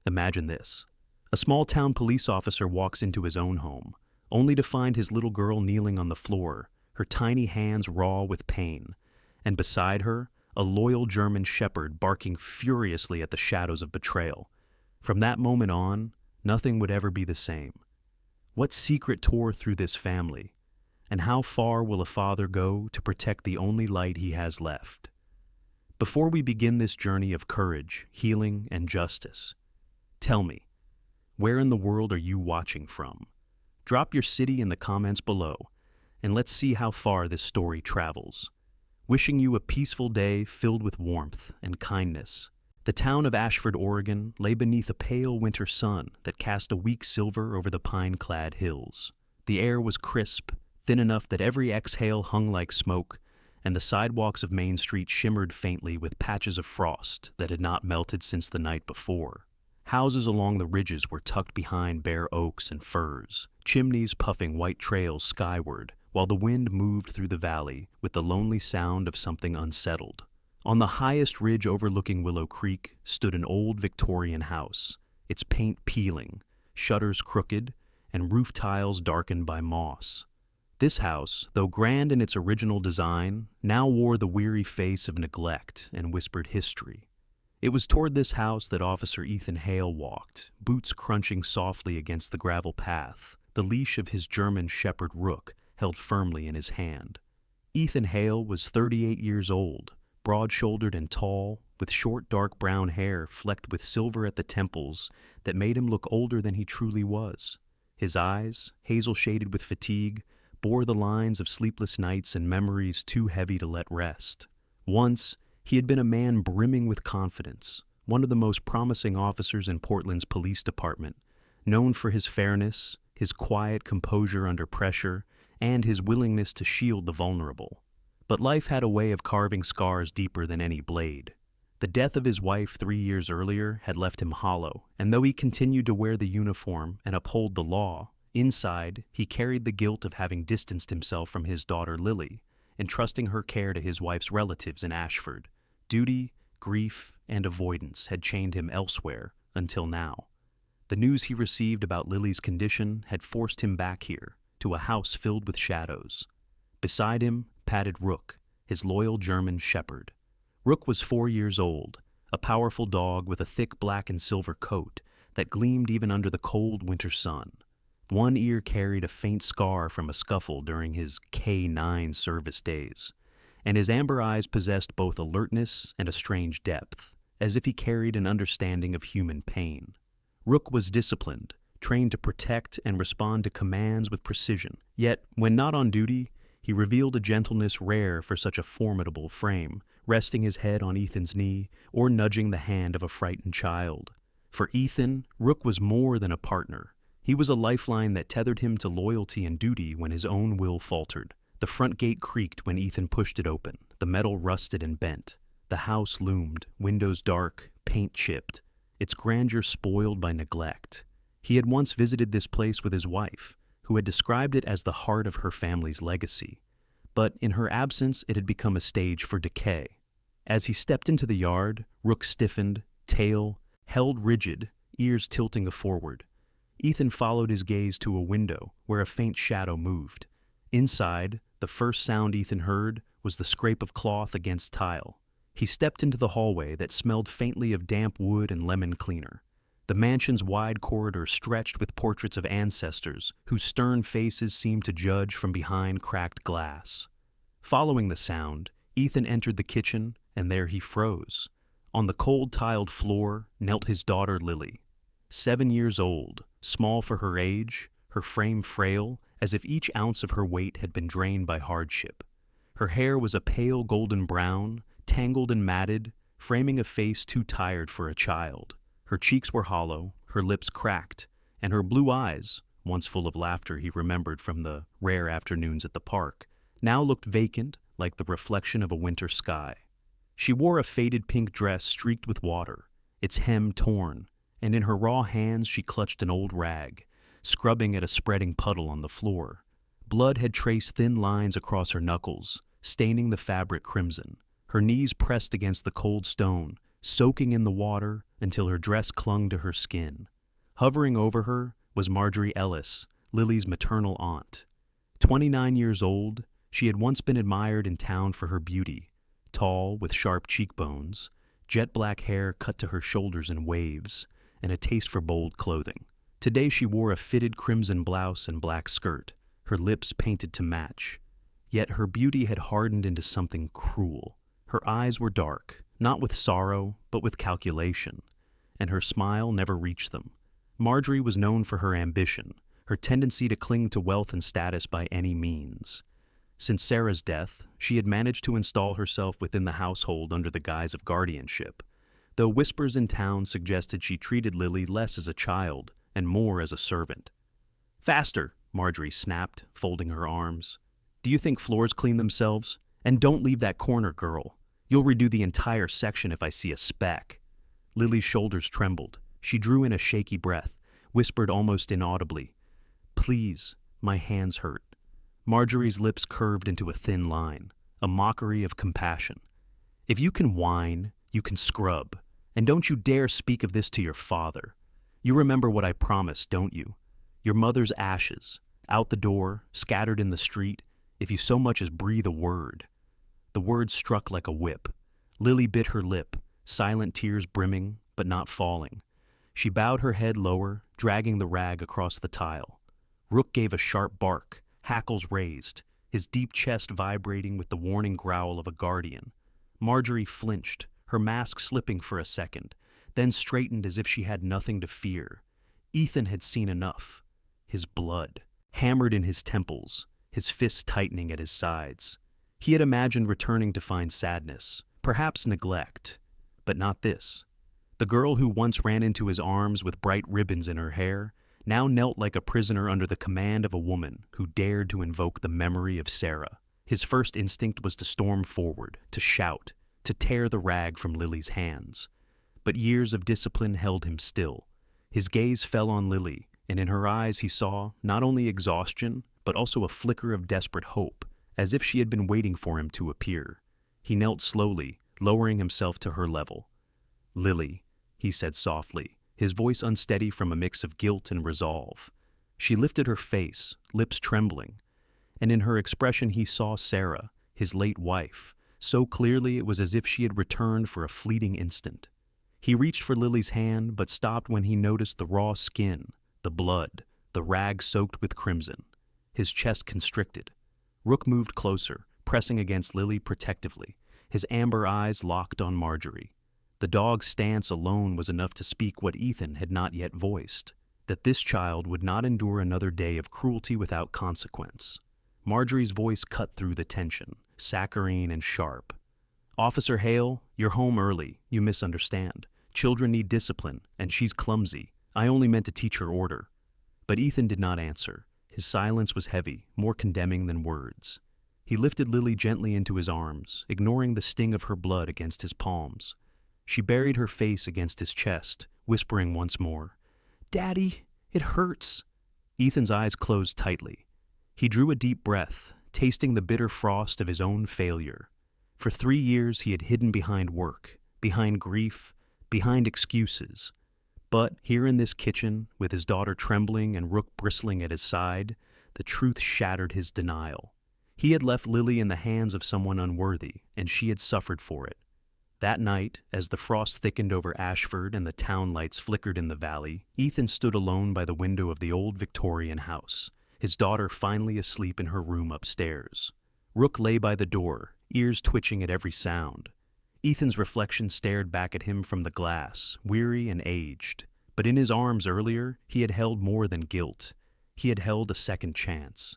Imagine this. A small-town police officer walks into his own home, only to find his little girl kneeling on the floor, her tiny hands raw with pain, and beside her, a loyal German shepherd barking furiously at the shadows of betrayal. From that moment on, nothing would ever be the same. What secret tore through this family? And how far will a father go to protect the only light he has left? Before we begin this journey of courage, healing, and justice, tell me, where in the world are you watching from? Drop your city in the comments below, and let's see how far this story travels. Wishing you a peaceful day filled with warmth and kindness. The town of Ashford, Oregon, lay beneath a pale winter sun that cast a weak silver over the pine-clad hills. The air was crisp, thin enough that every exhale hung like smoke, and the sidewalks of Main Street shimmered faintly with patches of frost that had not melted since the night before. Houses along the ridges were tucked behind bare oaks and firs, chimneys puffing white trails skyward, while the wind moved through the valley with the lonely sound of something unsettled. On the highest ridge overlooking Willow Creek stood an old Victorian house, its paint peeling, shutters crooked, and roof tiles darkened by moss. This house, though grand in its original design, now wore the weary face of neglect and whispered history. It was toward this house that Officer Ethan Hale walked, boots crunching softly against the gravel path, the leash of his German shepherd Rook held firmly in his hand. Ethan Hale was 38 years old, broad-shouldered and tall, with short dark brown hair flecked with silver at the temples that made him look older than he truly was. His eyes, hazel-shaded with fatigue, bore the lines of sleepless nights and memories too heavy to let rest. Once, he had been a man brimming with confidence, one of the most promising officers in Portland's police department, known for his fairness, his quiet composure under pressure, and his willingness to shield the vulnerable. But life had a way of carving scars deeper than any blade. The death of his wife 3 years earlier had left him hollow, and though he continued to wear the uniform and uphold the law, inside, he carried the guilt of having distanced himself from his daughter Lily, entrusting her care to his wife's relatives in Ashford. Duty, grief, and avoidance had chained him elsewhere until now. The news he received about Lily's condition had forced him back here, to a house filled with shadows. Beside him padded Rook, his loyal German shepherd. Rook was 4 years old, a powerful dog with a thick black and silver coat that gleamed even under the cold winter sun. One ear carried a faint scar from a scuffle during his K-9 service days, and his amber eyes possessed both alertness and a strange depth, as if he carried an understanding of human pain. Rook was disciplined, trained to protect and respond to commands with precision, yet, when not on duty, he revealed a gentleness rare for such a formidable frame, resting his head on Ethan's knee or nudging the hand of a frightened child. For Ethan, Rook was more than a partner. He was a lifeline that tethered him to loyalty and duty when his own will faltered. The front gate creaked when Ethan pushed it open, the metal rusted and bent. The house loomed, windows dark, paint chipped, its grandeur spoiled by neglect. He had once visited this place with his wife, who had described it as the heart of her family's legacy. But in her absence, it had become a stage for decay. As he stepped into the yard, Rook stiffened, tail held rigid, ears tilting forward. Ethan followed his gaze to a window where a faint shadow moved. Inside, the first sound Ethan heard was the scrape of cloth against tile. He stepped into the hallway that smelled faintly of damp wood and lemon cleaner. The mansion's wide corridor stretched with portraits of ancestors whose stern faces seemed to judge from behind cracked glass. Following the sound, Ethan entered the kitchen, and there he froze. On the cold tiled floor knelt his daughter Lily. 7 years old, small for her age, her frame frail, as if each ounce of her weight had been drained by hardship. Her hair was a pale golden brown, tangled and matted, framing a face too tired for a child. Her cheeks were hollow, her lips cracked, and her blue eyes, once full of laughter he remembered from the rare afternoons at the park, now looked vacant like the reflection of a winter sky. She wore a faded pink dress streaked with water, its hem torn, and in her raw hands she clutched an old rag, scrubbing at a spreading puddle on the floor. Blood had traced thin lines across her knuckles, staining the fabric crimson. Her knees pressed against the cold stone, soaking in the water until her dress clung to her skin. Hovering over her was Marjorie Ellis, Lily's maternal aunt. 29 years old, she had once been admired in town for her beauty, tall with sharp cheekbones, jet black hair cut to her shoulders in waves, and a taste for bold clothing. Today she wore a fitted crimson blouse and black skirt, her lips painted to match. Yet her beauty had hardened into something cruel. Her eyes were dark, not with sorrow, but with calculation, and her smile never reached them. Marjorie was known for her ambition, her tendency to cling to wealth and status by any means. Since Sarah's death, she had managed to install herself within the household under the guise of guardianship, though whispers in town suggested she treated Lily less as a child and more as a servant. "Faster," Marjorie snapped, folding her arms. "Do you think floors clean themselves? And don't leave that corner, girl. You'll redo the entire section if I see a speck." Lily's shoulders trembled. She drew in a shaky breath, whispered almost inaudibly, "Please, my hands hurt." Marjorie's lips curved into a thin line, a mockery of compassion. "If you can whine, you can scrub, and don't you dare speak of this to your father. You remember what I promised, don't you? Your mother's ashes, out the door, scattered in the street, if you so much as breathe a word." The words struck like a whip. Lily bit her lip, silent tears brimming, but not falling. She bowed her head lower, dragging the rag across the tile. Rook gave a sharp bark, hackles raised, his deep chest vibrating with the warning growl of a guardian. Marjorie flinched, her mask slipping for a second, then straightened as if she had nothing to fear. Ethan had seen enough. His blood, hammered in his temples, his fists tightening at his sides. He had imagined returning to find sadness, perhaps neglect, but not this. The girl who once ran into his arms with bright ribbons in her hair now knelt like a prisoner under the command of a woman who dared to invoke the memory of Sarah. His first instinct was to storm forward, to shout, to tear the rag from Lily's hands. But years of discipline held him still. His gaze fell on Lily, and in her eyes he saw not only exhaustion, but also a flicker of desperate hope, as if she had been waiting for him to appear. He knelt slowly, lowering himself to her level. "Lily," he said softly, his voice unsteady from a mix of guilt and resolve. She lifted her face, lips trembling, and in her expression he saw Sarah, his late wife, so clearly it was as if she had returned for a fleeting instant. He reached for Lily's hand, but stopped when he noticed the raw skin, the blood, the rag soaked with crimson. His chest constricted. Rook moved closer, pressing against Lily protectively, his amber eyes locked on Marjorie. The dog's stance alone was enough to speak what Ethan had not yet voiced, that this child would not endure another day of cruelty without consequence. Marjorie's voice cut through the tension, saccharine and sharp. "Officer Hale, you're home early. You misunderstand. Children need discipline, and she's clumsy. I only meant to teach her order." But Ethan did not answer. His silence was heavy, more condemning than words. He lifted Lily gently into his arms, ignoring the sting of her blood against his palms. She buried her face against his chest, whispering once more, "Daddy, it hurts." Ethan's eyes closed tightly. He drew a deep breath, tasting the bitter frost of his own failure. For 3 years he had hidden behind work, behind grief, behind excuses. But here in this kitchen, with his daughter trembling and Rook bristling at his side, the truth shattered his denial. He had left Lily in the hands of someone unworthy, and she had suffered for it. That night, as the frost thickened over Ashford and the town lights flickered in the valley, Ethan stood alone by the window of the old Victorian house, his daughter finally asleep in her room upstairs. Rook lay by the door, ears twitching at every sound. Ethan's reflection stared back at him from the glass, weary and aged. But in his arms earlier, he had held more than guilt. He had held a second chance.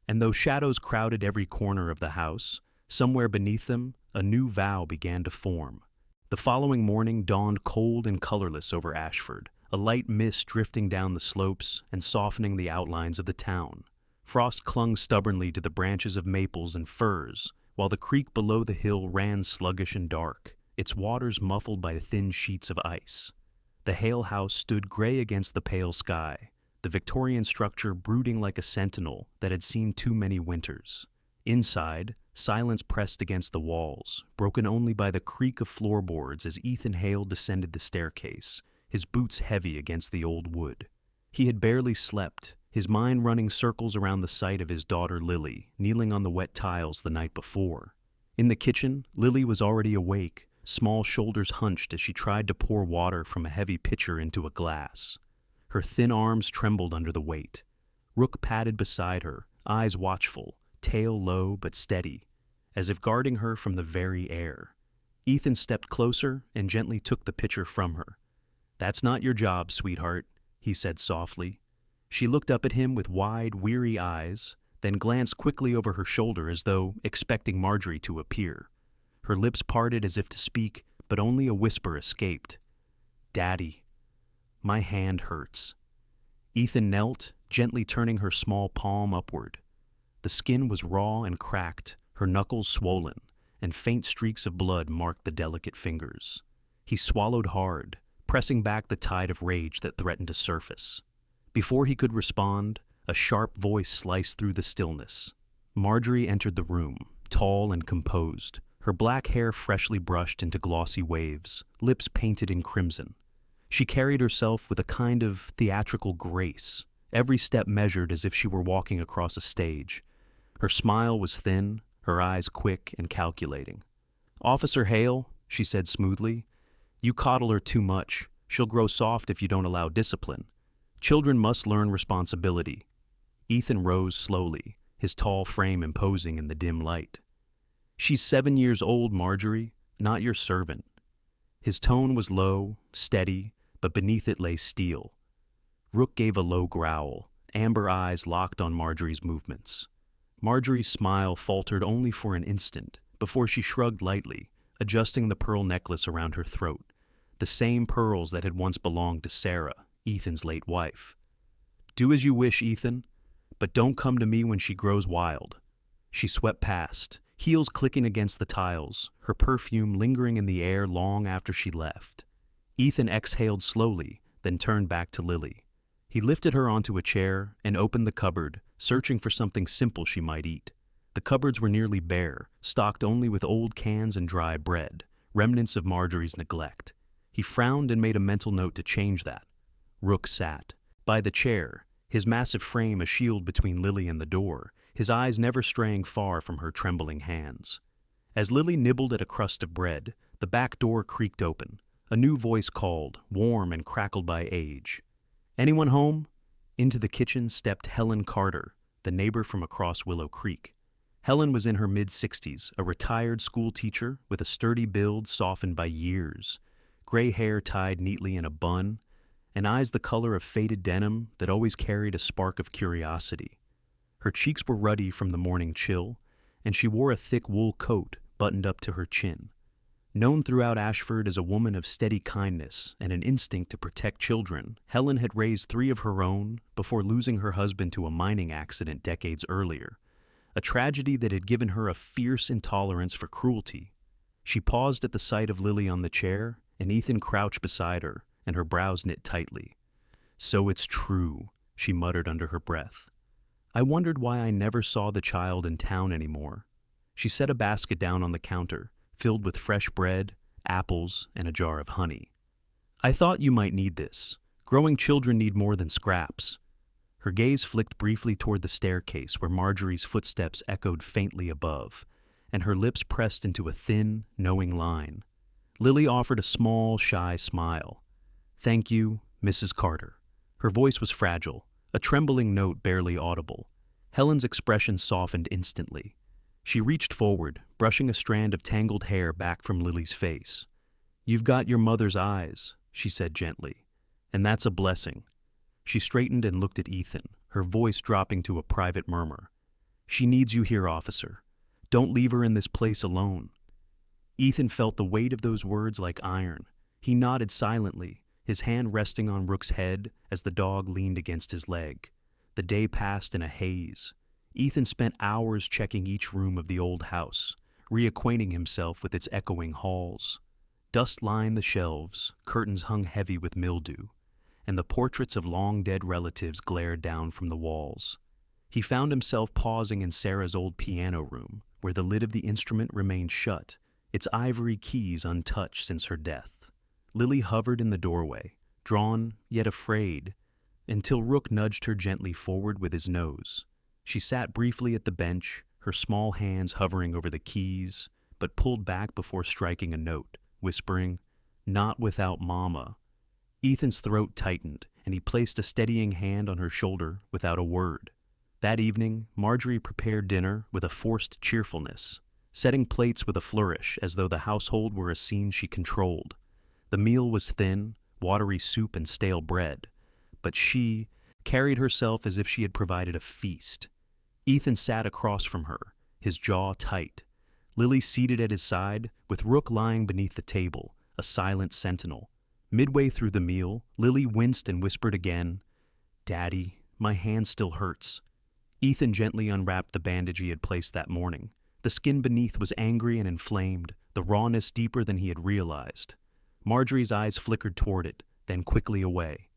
And though shadows crowded every corner of the house, somewhere beneath them, a new vow began to form. The following morning dawned cold and colorless over Ashford, a light mist drifting down the slopes and softening the outlines of the town. Frost clung stubbornly to the branches of maples and firs, while the creek below the hill ran sluggish and dark, its waters muffled by thin sheets of ice. The Hale house stood gray against the pale sky, the Victorian structure brooding like a sentinel that had seen too many winters. Inside, silence pressed against the walls, broken only by the creak of floorboards as Ethan Hale descended the staircase, his boots heavy against the old wood. He had barely slept, his mind running circles around the sight of his daughter Lily, kneeling on the wet tiles the night before. In the kitchen, Lily was already awake, small shoulders hunched as she tried to pour water from a heavy pitcher into a glass. Her thin arms trembled under the weight. Rook padded beside her, eyes watchful, tail low but steady, as if guarding her from the very air. Ethan stepped closer and gently took the pitcher from her. "That's not your job, sweetheart," he said softly. She looked up at him with wide, weary eyes, then glanced quickly over her shoulder as though expecting Marjorie to appear. Her lips parted as if to speak, but only a whisper escaped. "Daddy, my hand hurts." Ethan knelt, gently turning her small palm upward. The skin was raw and cracked, her knuckles swollen, and faint streaks of blood marked the delicate fingers. He swallowed hard, pressing back the tide of rage that threatened to surface. Before he could respond, a sharp voice sliced through the stillness. Marjorie entered the room, tall and composed, her black hair freshly brushed into glossy waves, lips painted in crimson. She carried herself with a kind of theatrical grace, every step measured as if she were walking across a stage. Her smile was thin, her eyes quick and calculating. "Officer Hale," she said smoothly, "you coddle her too much. She'll grow soft if you don't allow discipline. Children must learn responsibility." Ethan rose slowly, his tall frame imposing in the dim light. "She's 7 years old, Marjorie, not your servant." His tone was low, steady, but beneath it lay steel. Rook gave a low growl, amber eyes locked on Marjorie's movements. Marjorie's smile faltered only for an instant, before she shrugged lightly, adjusting the pearl necklace around her throat, the same pearls that had once belonged to Sarah, Ethan's late wife. "Do as you wish, Ethan, but don't come to me when she grows wild." She swept past, heels clicking against the tiles, her perfume lingering in the air long after she left. Ethan exhaled slowly, then turned back to Lily. He lifted her onto a chair and opened the cupboard, searching for something simple she might eat. The cupboards were nearly bare, stocked only with old cans and dry bread, remnants of Marjorie's neglect. He frowned and made a mental note to change that. Rook sat by the chair, his massive frame a shield between Lily and the door, his eyes never straying far from her trembling hands. As Lily nibbled at a crust of bread, the back door creaked open. A new voice called, warm and crackled by age. "Anyone home?" Into the kitchen stepped Helen Carter, the neighbor from across Willow Creek. Helen was in her mid-60s, a retired school teacher with a sturdy build softened by years, gray hair tied neatly in a bun, and eyes the color of faded denim that always carried a spark of curiosity. Her cheeks were ruddy from the morning chill, and she wore a thick wool coat buttoned up to her chin. Known throughout Ashford as a woman of steady kindness and an instinct to protect children, Helen had raised 3 of her own before losing her husband to a mining accident decades earlier, a tragedy that had given her a fierce intolerance for cruelty. She paused at the sight of Lily on the chair, and Ethan crouched beside her, and her brows knit tightly. "So it's true," she muttered under her breath. "I wondered why I never saw the child in town anymore." She set a basket down on the counter, filled with fresh bread, apples, and a jar of honey. "I thought you might need this. Growing children need more than scraps." Her gaze flicked briefly toward the staircase where Marjorie's footsteps echoed faintly above, and her lips pressed into a thin, knowing line. Lily offered a small, shy smile. "Thank you, Mrs. Carter." Her voice was fragile, a trembling note barely audible. Helen's expression softened instantly. She reached forward, brushing a strand of tangled hair back from Lily's face. "You've got your mother's eyes," she said gently, "and that's a blessing." She straightened and looked at Ethan, her voice dropping to a private murmur. "She needs you here, officer. Don't leave her in this place alone." Ethan felt the weight of those words like iron. He nodded silently, his hand resting on Rook's head as the dog leaned against his leg. The day passed in a haze. Ethan spent hours checking each room of the old house, reacquainting himself with its echoing halls. Dust lined the shelves, curtains hung heavy with mildew, and the portraits of long-dead relatives glared down from the walls. He found himself pausing in Sarah's old piano room, where the lid of the instrument remained shut, its ivory keys untouched since her death. Lily hovered in the doorway, drawn yet afraid, until Rook nudged her gently forward with his nose. She sat briefly at the bench, her small hands hovering over the keys, but pulled back before striking a note, whispering, "Not without Mama." Ethan's throat tightened, and he placed a steadying hand on her shoulder without a word. That evening, Marjorie prepared dinner with a forced cheerfulness, setting plates with a flourish as though the household were a scene she controlled. The meal was thin, watery soup and stale bread, but she carried herself as if she had provided a feast. Ethan sat across from her, his jaw tight. Lily seated at his side, with Rook lying beneath the table, a silent sentinel. Midway through the meal, Lily winced and whispered again, "Daddy, my hand still hurts." Ethan gently unwrapped the bandage he had placed that morning. The skin beneath was angry and inflamed, the rawness deeper than he had realized. Marjorie's eyes flickered toward it, then quickly away.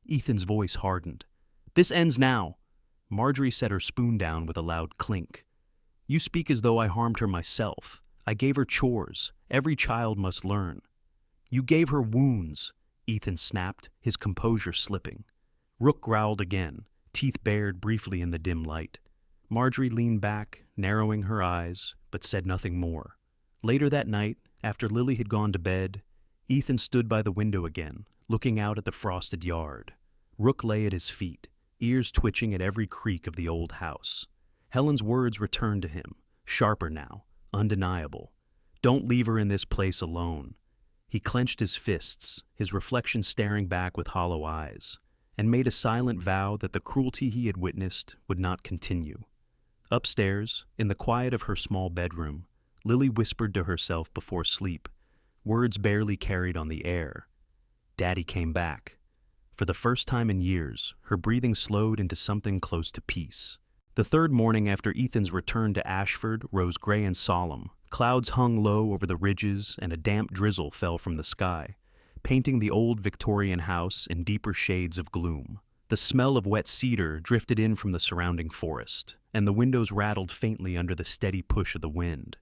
Ethan's voice hardened. "This ends now." Marjorie set her spoon down with a loud clink. "You speak as though I harmed her myself. I gave her chores. Every child must learn." "You gave her wounds," Ethan snapped, his composure slipping. Rook growled again, teeth bared briefly in the dim light. Marjorie leaned back, narrowing her eyes, but said nothing more. Later that night, after Lily had gone to bed, Ethan stood by the window again, looking out at the frosted yard. Rook lay at his feet, ears twitching at every creak of the old house. Helen's words returned to him, sharper now, undeniable. "Don't leave her in this place alone." He clenched his fists, his reflection staring back with hollow eyes, and made a silent vow that the cruelty he had witnessed would not continue. Upstairs, in the quiet of her small bedroom, Lily whispered to herself before sleep, words barely carried on the air. Daddy came back. For the first time in years, her breathing slowed into something close to peace. The third morning after Ethan's return to Ashford rose gray and solemn. Clouds hung low over the ridges, and a damp drizzle fell from the sky, painting the old Victorian house in deeper shades of gloom. The smell of wet cedar drifted in from the surrounding forest, and the windows rattled faintly under the steady push of the wind.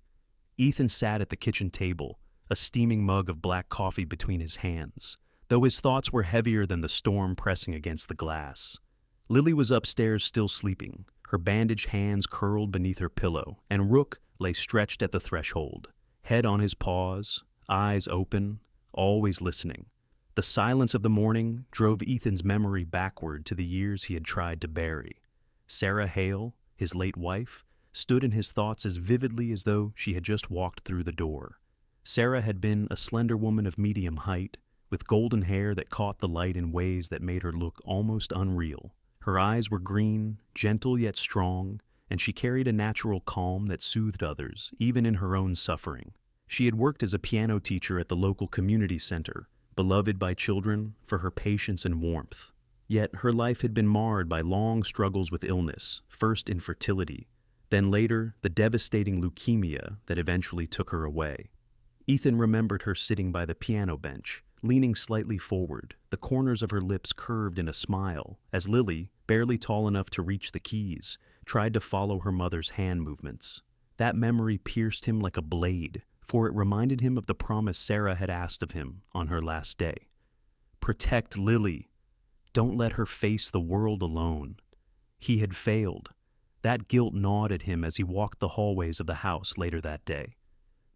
Ethan sat at the kitchen table, a steaming mug of black coffee between his hands, though his thoughts were heavier than the storm pressing against the glass. Lily was upstairs still sleeping, her bandaged hands curled beneath her pillow, and Rook lay stretched at the threshold, head on his paws, eyes open, always listening. The silence of the morning drove Ethan's memory backward to the years he had tried to bury. Sarah Hale, his late wife, stood in his thoughts as vividly as though she had just walked through the door. Sarah had been a slender woman of medium height, with golden hair that caught the light in ways that made her look almost unreal. Her eyes were green, gentle yet strong, and she carried a natural calm that soothed others, even in her own suffering. She had worked as a piano teacher at the local community center, beloved by children for her patience and warmth. Yet her life had been marred by long struggles with illness, first infertility, then later the devastating leukemia that eventually took her away. Ethan remembered her sitting by the piano bench, leaning slightly forward, the corners of her lips curved in a smile, as Lily, barely tall enough to reach the keys, tried to follow her mother's hand movements. That memory pierced him like a blade, for it reminded him of the promise Sarah had asked of him on her last day. Protect Lily. Don't let her face the world alone. He had failed. That guilt gnawed at him as he walked the hallways of the house later that day.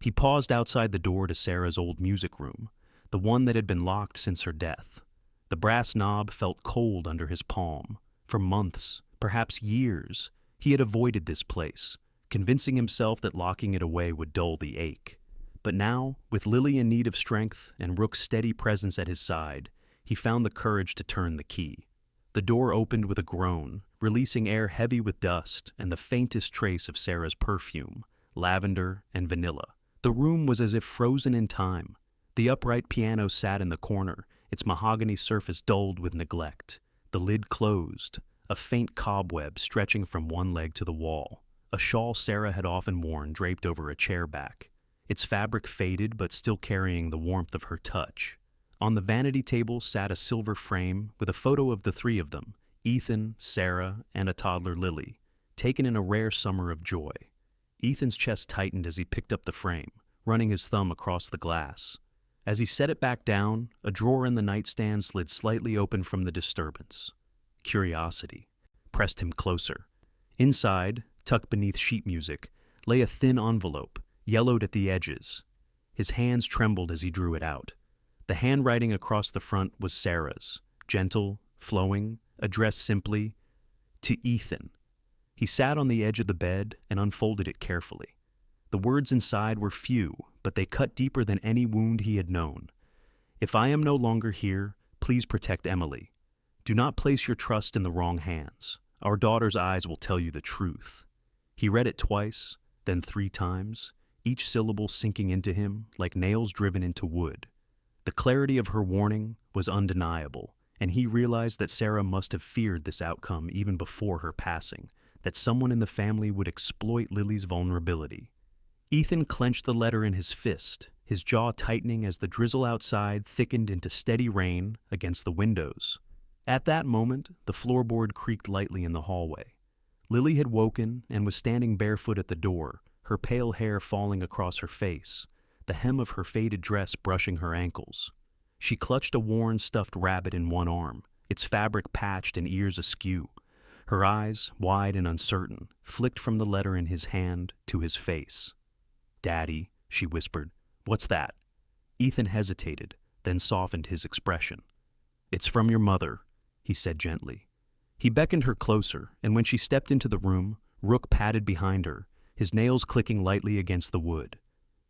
He paused outside the door to Sarah's old music room, the one that had been locked since her death. The brass knob felt cold under his palm. For months, perhaps years, he had avoided this place, convincing himself that locking it away would dull the ache. But now, with Lily in need of strength and Rook's steady presence at his side, he found the courage to turn the key. The door opened with a groan, releasing air heavy with dust and the faintest trace of Sarah's perfume, lavender and vanilla. The room was as if frozen in time. The upright piano sat in the corner, its mahogany surface dulled with neglect. The lid closed, a faint cobweb stretching from one leg to the wall. A shawl Sarah had often worn draped over a chair back, its fabric faded but still carrying the warmth of her touch. On the vanity table sat a silver frame with a photo of the three of them, Ethan, Sarah, and a toddler Lily, taken in a rare summer of joy. Ethan's chest tightened as he picked up the frame, running his thumb across the glass. As he set it back down, a drawer in the nightstand slid slightly open from the disturbance. Curiosity pressed him closer. Inside, tucked beneath sheet music, lay a thin envelope, yellowed at the edges. His hands trembled as he drew it out. The handwriting across the front was Sarah's, gentle, flowing, addressed simply, "To Ethan." He sat on the edge of the bed and unfolded it carefully. The words inside were few, but they cut deeper than any wound he had known. "If I am no longer here, please protect Emily. Do not place your trust in the wrong hands. Our daughter's eyes will tell you the truth." He read it twice, then 3 times, each syllable sinking into him like nails driven into wood. The clarity of her warning was undeniable, and he realized that Sarah must have feared this outcome even before her passing, that someone in the family would exploit Lily's vulnerability. Ethan clenched the letter in his fist, his jaw tightening as the drizzle outside thickened into steady rain against the windows. At that moment, the floorboard creaked lightly in the hallway. Lily had woken and was standing barefoot at the door, her pale hair falling across her face, the hem of her faded dress brushing her ankles. She clutched a worn stuffed rabbit in one arm, its fabric patched and ears askew. Her eyes, wide and uncertain, flicked from the letter in his hand to his face. "Daddy," she whispered, "what's that?" Ethan hesitated, then softened his expression. "It's from your mother," he said gently. He beckoned her closer, and when she stepped into the room, Rook padded behind her, his nails clicking lightly against the wood.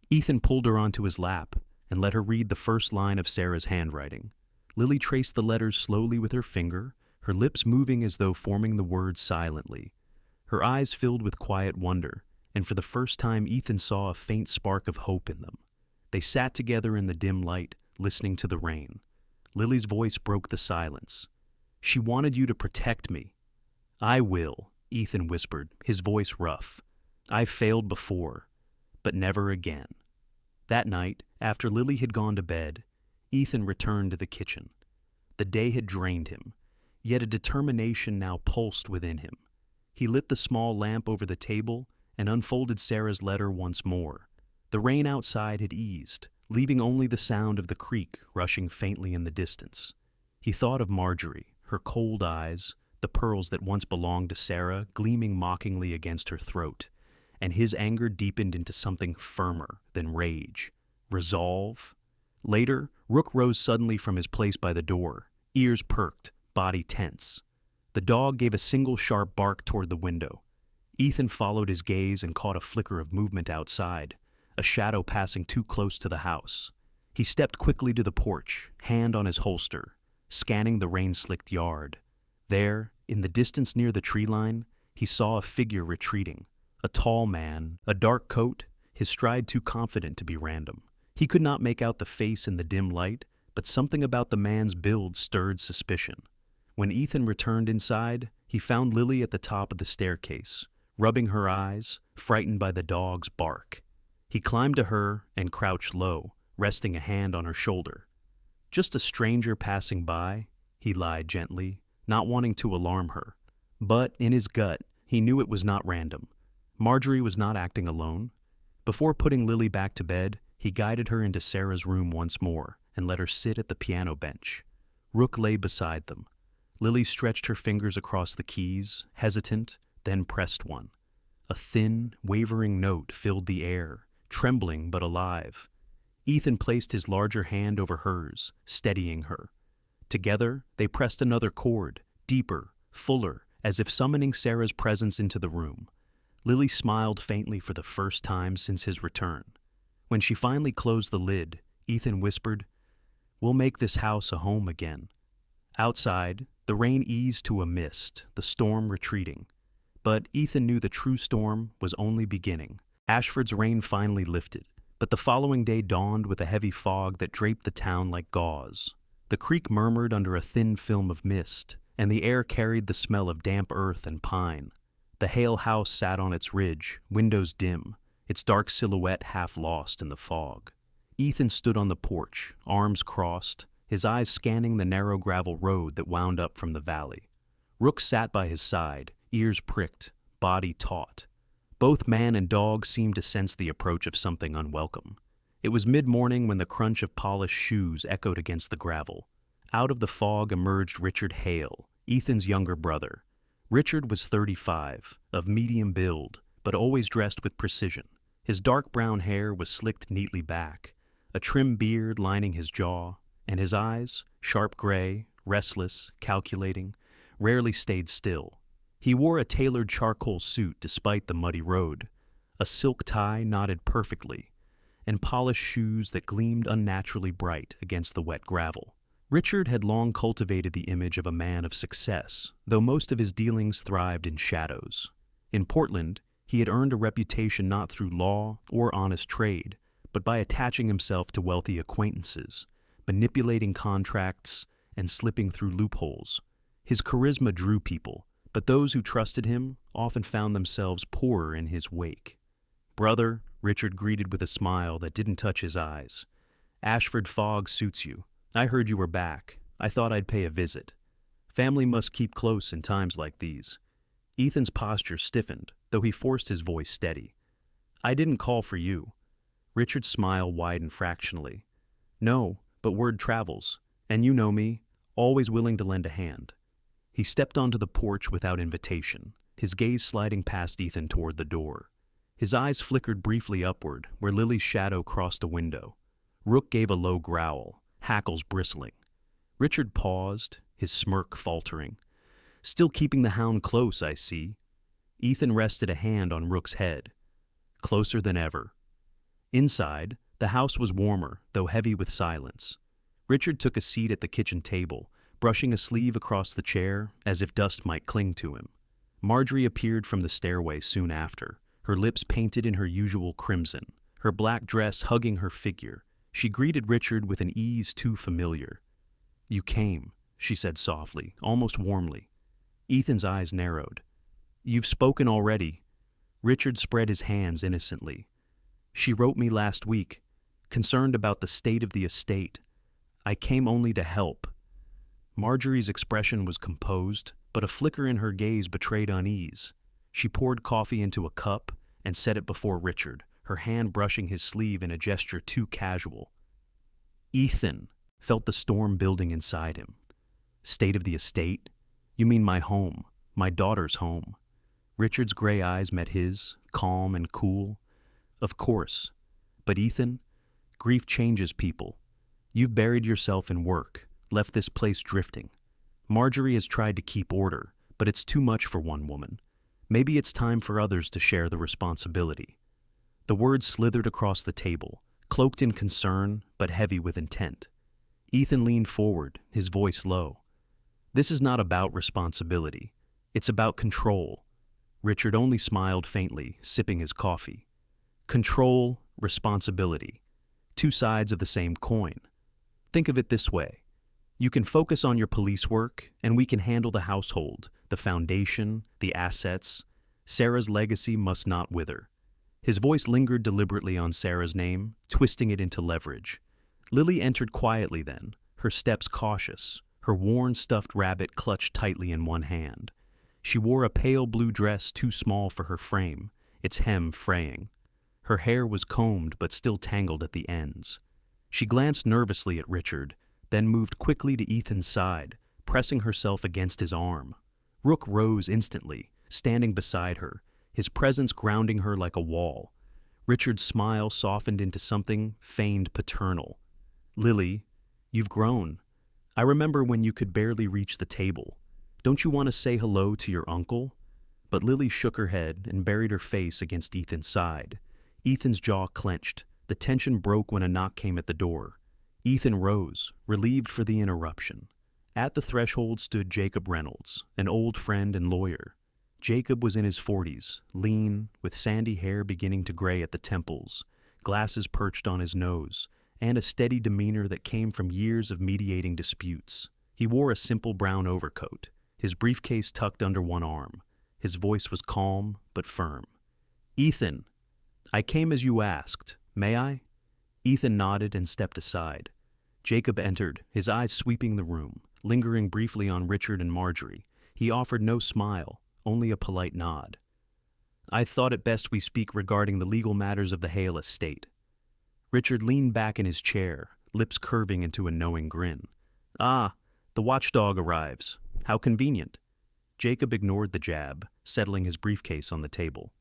Ethan pulled her onto his lap and let her read the first line of Sarah's handwriting. Lily traced the letters slowly with her finger, her lips moving as though forming the words silently. Her eyes filled with quiet wonder, and for the first time Ethan saw a faint spark of hope in them. They sat together in the dim light, listening to the rain. Lily's voice broke the silence. "She wanted you to protect me." "I will," Ethan whispered, his voice rough. "I've failed before, but never again." That night, after Lily had gone to bed, Ethan returned to the kitchen. The day had drained him, yet a determination now pulsed within him. He lit the small lamp over the table and unfolded Sarah's letter once more. The rain outside had eased, leaving only the sound of the creek rushing faintly in the distance. He thought of Marjorie, her cold eyes, the pearls that once belonged to Sarah gleaming mockingly against her throat, and his anger deepened into something firmer than rage. Resolve? Later, Rook rose suddenly from his place by the door, ears perked, body tense. The dog gave a single sharp bark toward the window. Ethan followed his gaze and caught a flicker of movement outside, a shadow passing too close to the house. He stepped quickly to the porch, hand on his holster, scanning the rain-slicked yard. There, in the distance near the tree line, he saw a figure retreating. A tall man, a dark coat, his stride too confident to be random. He could not make out the face in the dim light, but something about the man's build stirred suspicion. When Ethan returned inside, he found Lily at the top of the staircase, rubbing her eyes, frightened by the dog's bark. He climbed to her and crouched low, resting a hand on her shoulder. "Just a stranger passing by," he lied gently, not wanting to alarm her. But in his gut, he knew it was not random. Marjorie was not acting alone. Before putting Lily back to bed, he guided her into Sarah's room once more and let her sit at the piano bench. Rook lay beside them. Lily stretched her fingers across the keys, hesitant, then pressed one. A thin, wavering note filled the air, trembling but alive. Ethan placed his larger hand over hers, steadying her. Together, they pressed another chord, deeper, fuller, as if summoning Sarah's presence into the room. Lily smiled faintly for the first time since his return. When she finally closed the lid, Ethan whispered, "We'll make this house a home again." Outside, the rain eased to a mist, the storm retreating. But Ethan knew the true storm was only beginning. Ashford's rain finally lifted, but the following day dawned with a heavy fog that draped the town like gauze. The creek murmured under a thin film of mist, and the air carried the smell of damp earth and pine. The Hale house sat on its ridge, windows dim, its dark silhouette half lost in the fog. Ethan stood on the porch, arms crossed, his eyes scanning the narrow gravel road that wound up from the valley. Rook sat by his side, ears pricked, body taut. Both man and dog seemed to sense the approach of something unwelcome. It was mid-morning when the crunch of polished shoes echoed against the gravel. Out of the fog emerged Richard Hale, Ethan's younger brother. Richard was 35, of medium build, but always dressed with precision. His dark brown hair was slicked neatly back, a trim beard lining his jaw, and his eyes, sharp gray, restless, calculating, rarely stayed still. He wore a tailored charcoal suit despite the muddy road, a silk tie knotted perfectly, and polished shoes that gleamed unnaturally bright against the wet gravel. Richard had long cultivated the image of a man of success, though most of his dealings thrived in shadows. In Portland, he had earned a reputation not through law or honest trade, but by attaching himself to wealthy acquaintances, manipulating contracts, and slipping through loopholes. His charisma drew people, but those who trusted him often found themselves poorer in his wake. "Brother," Richard greeted with a smile that didn't touch his eyes. "Ashford fog suits you. I heard you were back. I thought I'd pay a visit. Family must keep close in times like these." Ethan's posture stiffened, though he forced his voice steady. "I didn't call for you." Richard's smile widened fractionally. "No, but word travels, and you know me, always willing to lend a hand." He stepped onto the porch without invitation, his gaze sliding past Ethan toward the door. His eyes flickered briefly upward, where Lily's shadow crossed a window. Rook gave a low growl, hackles bristling. Richard paused, his smirk faltering. "Still keeping the hound close, I see." Ethan rested a hand on Rook's head. "Closer than ever." Inside, the house was warmer, though heavy with silence. Richard took a seat at the kitchen table, brushing a sleeve across the chair as if dust might cling to him. Marjorie appeared from the stairway soon after, her lips painted in her usual crimson, her black dress hugging her figure. She greeted Richard with an ease too familiar. "You came," she said softly, almost warmly. Ethan's eyes narrowed. "You've spoken already." Richard spread his hands innocently. "She wrote me last week, concerned about the state of the estate. I came only to help." Marjorie's expression was composed, but a flicker in her gaze betrayed unease. She poured coffee into a cup and set it before Richard, her hand brushing his sleeve in a gesture too casual. Ethan felt the storm building inside him. "State of the estate? You mean my home, my daughter's home." Richard's gray eyes met his, calm and cool. "Of course. But Ethan, grief changes people. You've buried yourself in work, left this place drifting. Marjorie has tried to keep order, but it's too much for one woman. Maybe it's time for others to share the responsibility." The words slithered across the table, cloaked in concern, but heavy with intent. Ethan leaned forward, his voice low. "This is not about responsibility. It's about control." Richard only smiled faintly, sipping his coffee. "Control, responsibility. Two sides of the same coin. Think of it this way. You can focus on your police work, and we can handle the household, the foundation, the assets. Sarah's legacy must not wither." His voice lingered deliberately on Sarah's name, twisting it into leverage. Lily entered quietly then, her steps cautious, her worn stuffed rabbit clutched tightly in one hand. She wore a pale blue dress too small for her frame, its hem fraying. Her hair was combed but still tangled at the ends. She glanced nervously at Richard, then moved quickly to Ethan's side, pressing herself against his arm. Rook rose instantly, standing beside her, his presence grounding her like a wall. Richard's smile softened into something feigned paternal. "Lily, you've grown. I remember when you could barely reach the table. Don't you want to say hello to your uncle?" But Lily shook her head and buried her face against Ethan's side. Ethan's jaw clenched. The tension broke when a knock came at the door. Ethan rose, relieved for the interruption. At the threshold stood Jacob Reynolds, an old friend and lawyer. Jacob was in his 40s, lean, with sandy hair beginning to gray at the temples, glasses perched on his nose, and a steady demeanor that came from years of mediating disputes. He wore a simple brown overcoat, his briefcase tucked under one arm. His voice was calm but firm. "Ethan, I came as you asked. May I?" Ethan nodded and stepped aside. Jacob entered, his eyes sweeping the room, lingering briefly on Richard and Marjorie. He offered no smile, only a polite nod. I thought it best we speak regarding the legal matters of the Hale estate. Richard leaned back in his chair, lips curving into a knowing grin. Ah, the watchdog arrives. How convenient. Jacob ignored the jab, settling his briefcase on the table.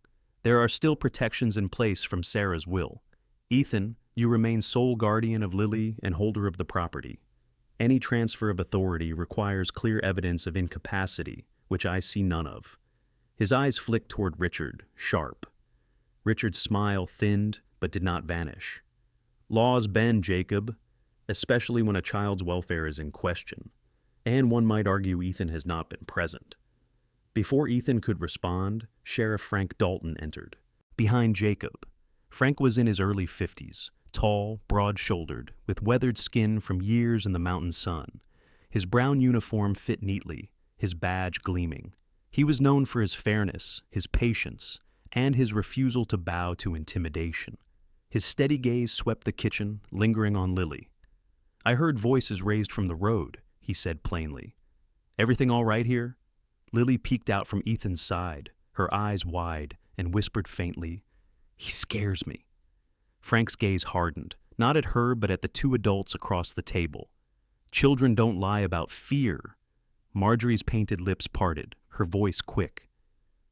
There are still protections in place from Sarah's will. Ethan, you remain sole guardian of Lily and holder of the property. Any transfer of authority requires clear evidence of incapacity, which I see none of. His eyes flicked toward Richard, sharp. Richard's smile thinned, but did not vanish. Laws bend, Jacob, especially when a child's welfare is in question. And one might argue Ethan has not been present. Before Ethan could respond, Sheriff Frank Dalton entered. Behind Jacob, Frank was in his early 50s, tall, broad-shouldered, with weathered skin from years in the mountain sun. His brown uniform fit neatly, his badge gleaming. He was known for his fairness, his patience, and his refusal to bow to intimidation. His steady gaze swept the kitchen, lingering on Lily. I heard voices raised from the road, he said plainly. Everything all right here? Lily peeked out from Ethan's side, her eyes wide, and whispered faintly, He scares me. Frank's gaze hardened, not at her but at the two adults across the table. Children don't lie about fear. Marjorie's painted lips parted, her voice quick.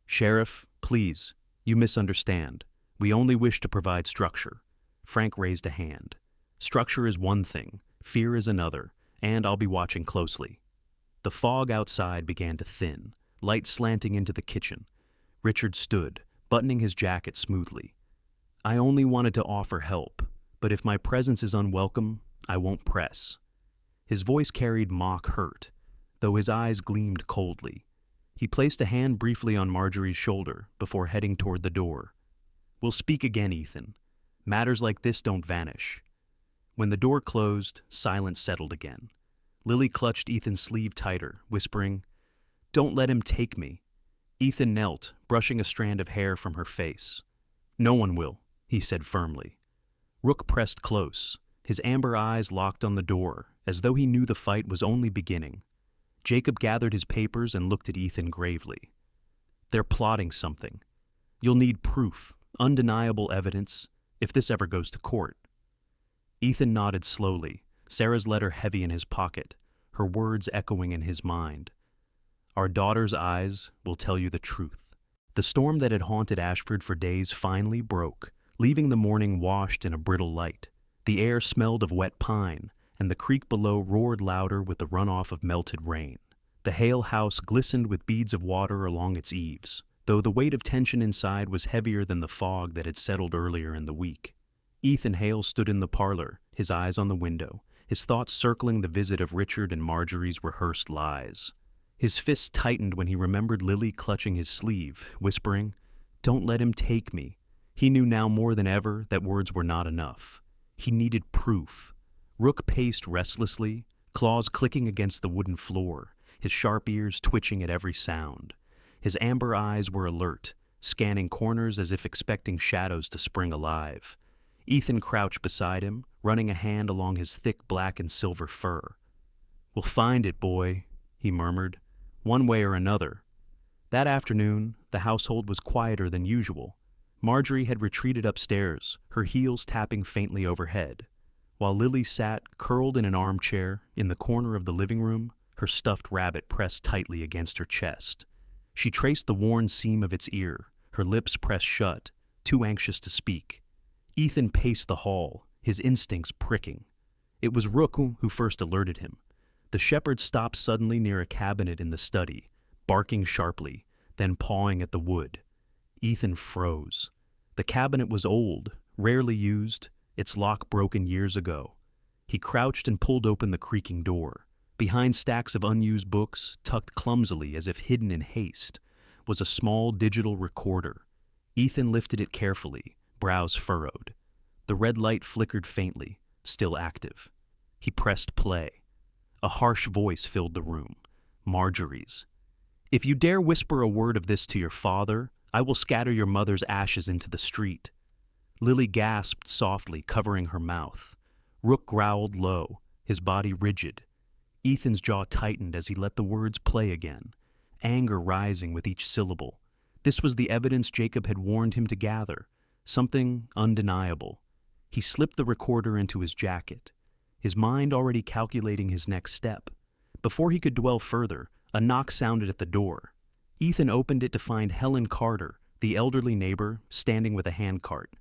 Sheriff, please, you misunderstand. We only wish to provide structure. Frank raised a hand. Structure is one thing, fear is another, and I'll be watching closely. The fog outside began to thin, light slanting into the kitchen. Richard stood, buttoning his jacket smoothly. I only wanted to offer help, but if my presence is unwelcome, I won't press. His voice carried mock hurt, though his eyes gleamed coldly. He placed a hand briefly on Marjorie's shoulder before heading toward the door. We'll speak again, Ethan. Matters like this don't vanish. When the door closed, silence settled again. Lily clutched Ethan's sleeve tighter, whispering, Don't let him take me. Ethan knelt, brushing a strand of hair from her face. No one will, he said firmly. Rook pressed close, his amber eyes locked on the door, as though he knew the fight was only beginning. Jacob gathered his papers and looked at Ethan gravely. They're plotting something. You'll need proof, undeniable evidence, if this ever goes to court. Ethan nodded slowly, Sarah's letter heavy in his pocket, her words echoing in his mind. Our daughter's eyes will tell you the truth. The storm that had haunted Ashford for days finally broke, leaving the morning washed in a brittle light. The air smelled of wet pine, and the creek below roared louder with the runoff of melted rain. The Hale house glistened with beads of water along its eaves, though the weight of tension inside was heavier than the fog that had settled earlier in the week. Ethan Hale stood in the parlor, his eyes on the window, his thoughts circling the visit of Richard and Marjorie's rehearsed lies. His fists tightened when he remembered Lily clutching his sleeve, whispering, Don't let him take me. He knew now more than ever that words were not enough. He needed proof. Rook paced restlessly, claws clicking against the wooden floor, his sharp ears twitching at every sound. His amber eyes were alert, scanning corners as if expecting shadows to spring alive. Ethan crouched beside him, running a hand along his thick black and silver fur. We'll find it, boy, he murmured, one way or another. That afternoon, the household was quieter than usual. Marjorie had retreated upstairs, her heels tapping faintly overhead, while Lily sat, curled in an armchair, in the corner of the living room, her stuffed rabbit pressed tightly against her chest. She traced the worn seam of its ear, her lips pressed shut, too anxious to speak. Ethan paced the hall, his instincts pricking. It was Rook who first alerted him. The shepherd stopped suddenly near a cabinet in the study, barking sharply, then pawing at the wood. Ethan froze. The cabinet was old, rarely used, its lock broken years ago. He crouched and pulled open the creaking door. Behind stacks of unused books, tucked clumsily as if hidden in haste, was a small digital recorder. Ethan lifted it carefully, brows furrowed. The red light flickered faintly, still active. He pressed play. A harsh voice filled the room, Marjorie's. If you dare whisper a word of this to your father, I will scatter your mother's ashes into the street. Lily gasped softly, covering her mouth. Rook growled low, his body rigid. Ethan's jaw tightened as he let the words play again, anger rising with each syllable. This was the evidence Jacob had warned him to gather, something undeniable. He slipped the recorder into his jacket, his mind already calculating his next step. Before he could dwell further, a knock sounded at the door. Ethan opened it to find Helen Carter, the elderly neighbor, standing with a handcart.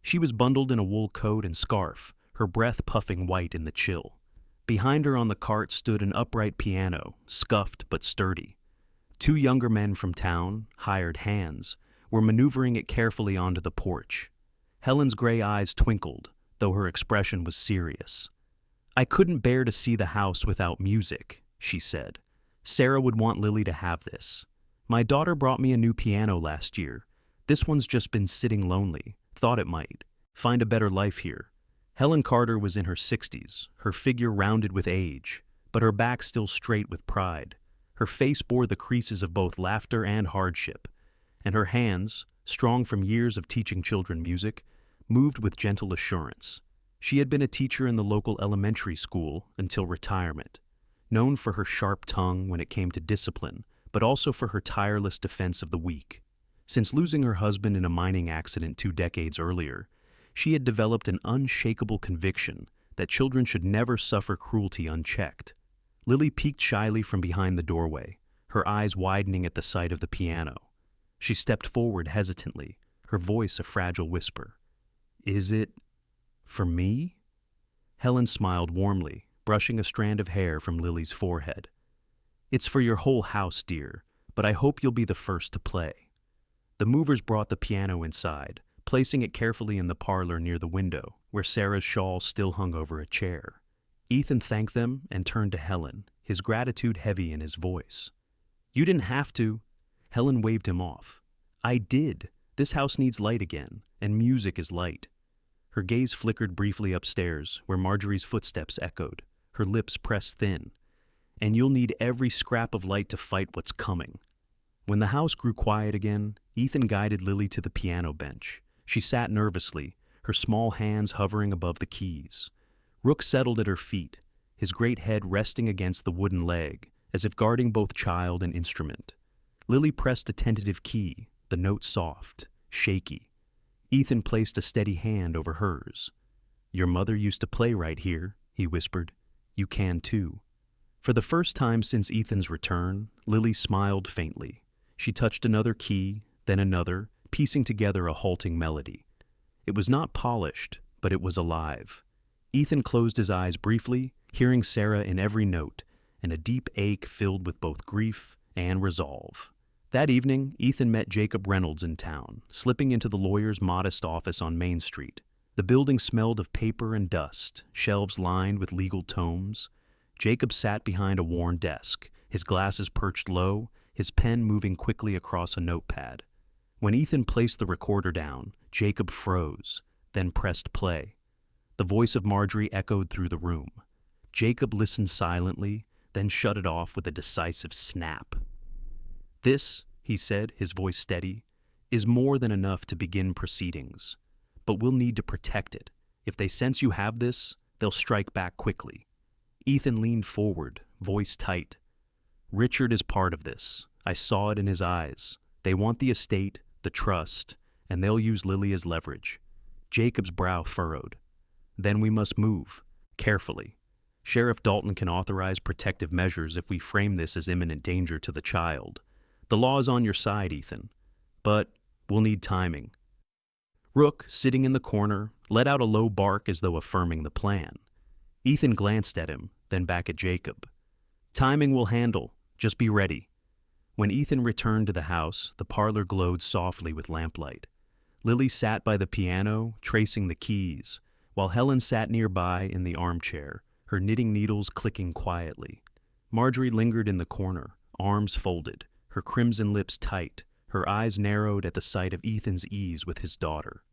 She was bundled in a wool coat and scarf, her breath puffing white in the chill. Behind her on the cart stood an upright piano, scuffed but sturdy. Two younger men from town, hired hands, were maneuvering it carefully onto the porch. Helen's gray eyes twinkled, though her expression was serious. "I couldn't bear to see the house without music," she said. "Sarah would want Lily to have this. My daughter brought me a new piano last year. This one's just been sitting lonely. Thought it might find a better life here." Helen Carter was in her 60s, her figure rounded with age, but her back still straight with pride. Her face bore the creases of both laughter and hardship, and her hands, strong from years of teaching children music, moved with gentle assurance. She had been a teacher in the local elementary school until retirement, known for her sharp tongue when it came to discipline, but also for her tireless defense of the weak. Since losing her husband in a mining accident 2 decades earlier, she had developed an unshakable conviction that children should never suffer cruelty unchecked. Lily peeked shyly from behind the doorway, her eyes widening at the sight of the piano. She stepped forward hesitantly, her voice a fragile whisper. "Is it for me?" Helen smiled warmly, brushing a strand of hair from Lily's forehead. "It's for your whole house, dear, but I hope you'll be the first to play." The movers brought the piano inside, placing it carefully in the parlor near the window, where Sarah's shawl still hung over a chair. Ethan thanked them and turned to Helen, his gratitude heavy in his voice. "You didn't have to." Helen waved him off. "I did. This house needs light again, and music is light." Her gaze flickered briefly upstairs, where Marjorie's footsteps echoed, her lips pressed thin. "And you'll need every scrap of light to fight what's coming." When the house grew quiet again, Ethan guided Lily to the piano bench. She sat nervously, her small hands hovering above the keys. Rook settled at her feet, his great head resting against the wooden leg, as if guarding both child and instrument. Lily pressed a tentative key, the note soft, shaky. Ethan placed a steady hand over hers. "Your mother used to play right here," he whispered. "You can too." For the first time since Ethan's return, Lily smiled faintly. She touched another key, then another, piecing together a halting melody. It was not polished, but it was alive. Ethan closed his eyes briefly, hearing Sarah in every note, and a deep ache filled with both grief and resolve. That evening, Ethan met Jacob Reynolds in town, slipping into the lawyer's modest office on Main Street. The building smelled of paper and dust, shelves lined with legal tomes. Jacob sat behind a worn desk, his glasses perched low, his pen moving quickly across a notepad. When Ethan placed the recorder down, Jacob froze, then pressed play. The voice of Marjorie echoed through the room. Jacob listened silently, then shut it off with a decisive snap. "This," he said, his voice steady, "is more than enough to begin proceedings. But we'll need to protect it. If they sense you have this, they'll strike back quickly." Ethan leaned forward, voice tight. "Richard is part of this. I saw it in his eyes. They want the estate, the trust, and they'll use Lily as leverage." Jacob's brow furrowed. "Then we must move, carefully. Sheriff Dalton can authorize protective measures if we frame this as imminent danger to the child. The law is on your side, Ethan, but we'll need timing." Rook, sitting in the corner, let out a low bark as though affirming the plan. Ethan glanced at him, then back at Jacob. "Timing we'll handle. Just be ready." When Ethan returned to the house, the parlor glowed softly with lamplight. Lily sat by the piano, tracing the keys, while Helen sat nearby in the armchair, her knitting needles clicking quietly. Marjorie lingered in the corner, arms folded, her crimson lips tight, her eyes narrowed at the sight of Ethan's ease with his daughter.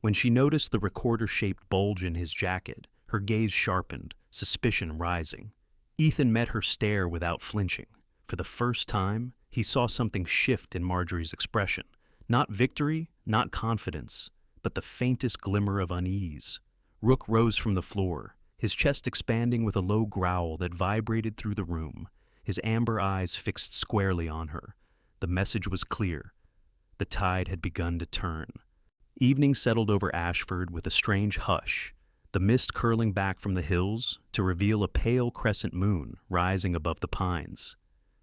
When she noticed the recorder-shaped bulge in his jacket, her gaze sharpened, suspicion rising. Ethan met her stare without flinching. For the first time, he saw something shift in Marjorie's expression. Not victory, not confidence, but the faintest glimmer of unease. Rook rose from the floor, his chest expanding with a low growl that vibrated through the room, his amber eyes fixed squarely on her. The message was clear. The tide had begun to turn. Evening settled over Ashford with a strange hush, the mist curling back from the hills to reveal a pale crescent moon rising above the pines.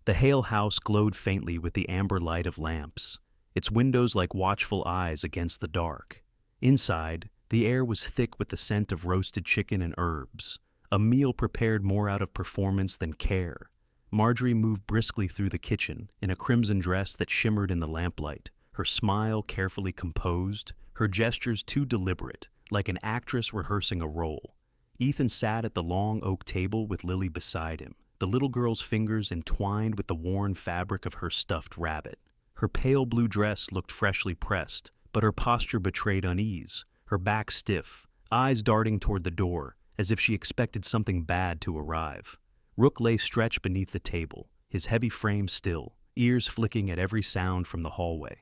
The Hale house glowed faintly with the amber light of lamps, its windows like watchful eyes against the dark. Inside, the air was thick with the scent of roasted chicken and herbs, a meal prepared more out of performance than care. Marjorie moved briskly through the kitchen in a crimson dress that shimmered in the lamplight, her smile carefully composed, her gestures too deliberate, like an actress rehearsing a role. Ethan sat at the long oak table with Lily beside him, the little girl's fingers entwined with the worn fabric of her stuffed rabbit. Her pale blue dress looked freshly pressed, but her posture betrayed unease, her back stiff, eyes darting toward the door, as if she expected something bad to arrive. Rook lay stretched beneath the table, his heavy frame still, ears flicking at every sound from the hallway.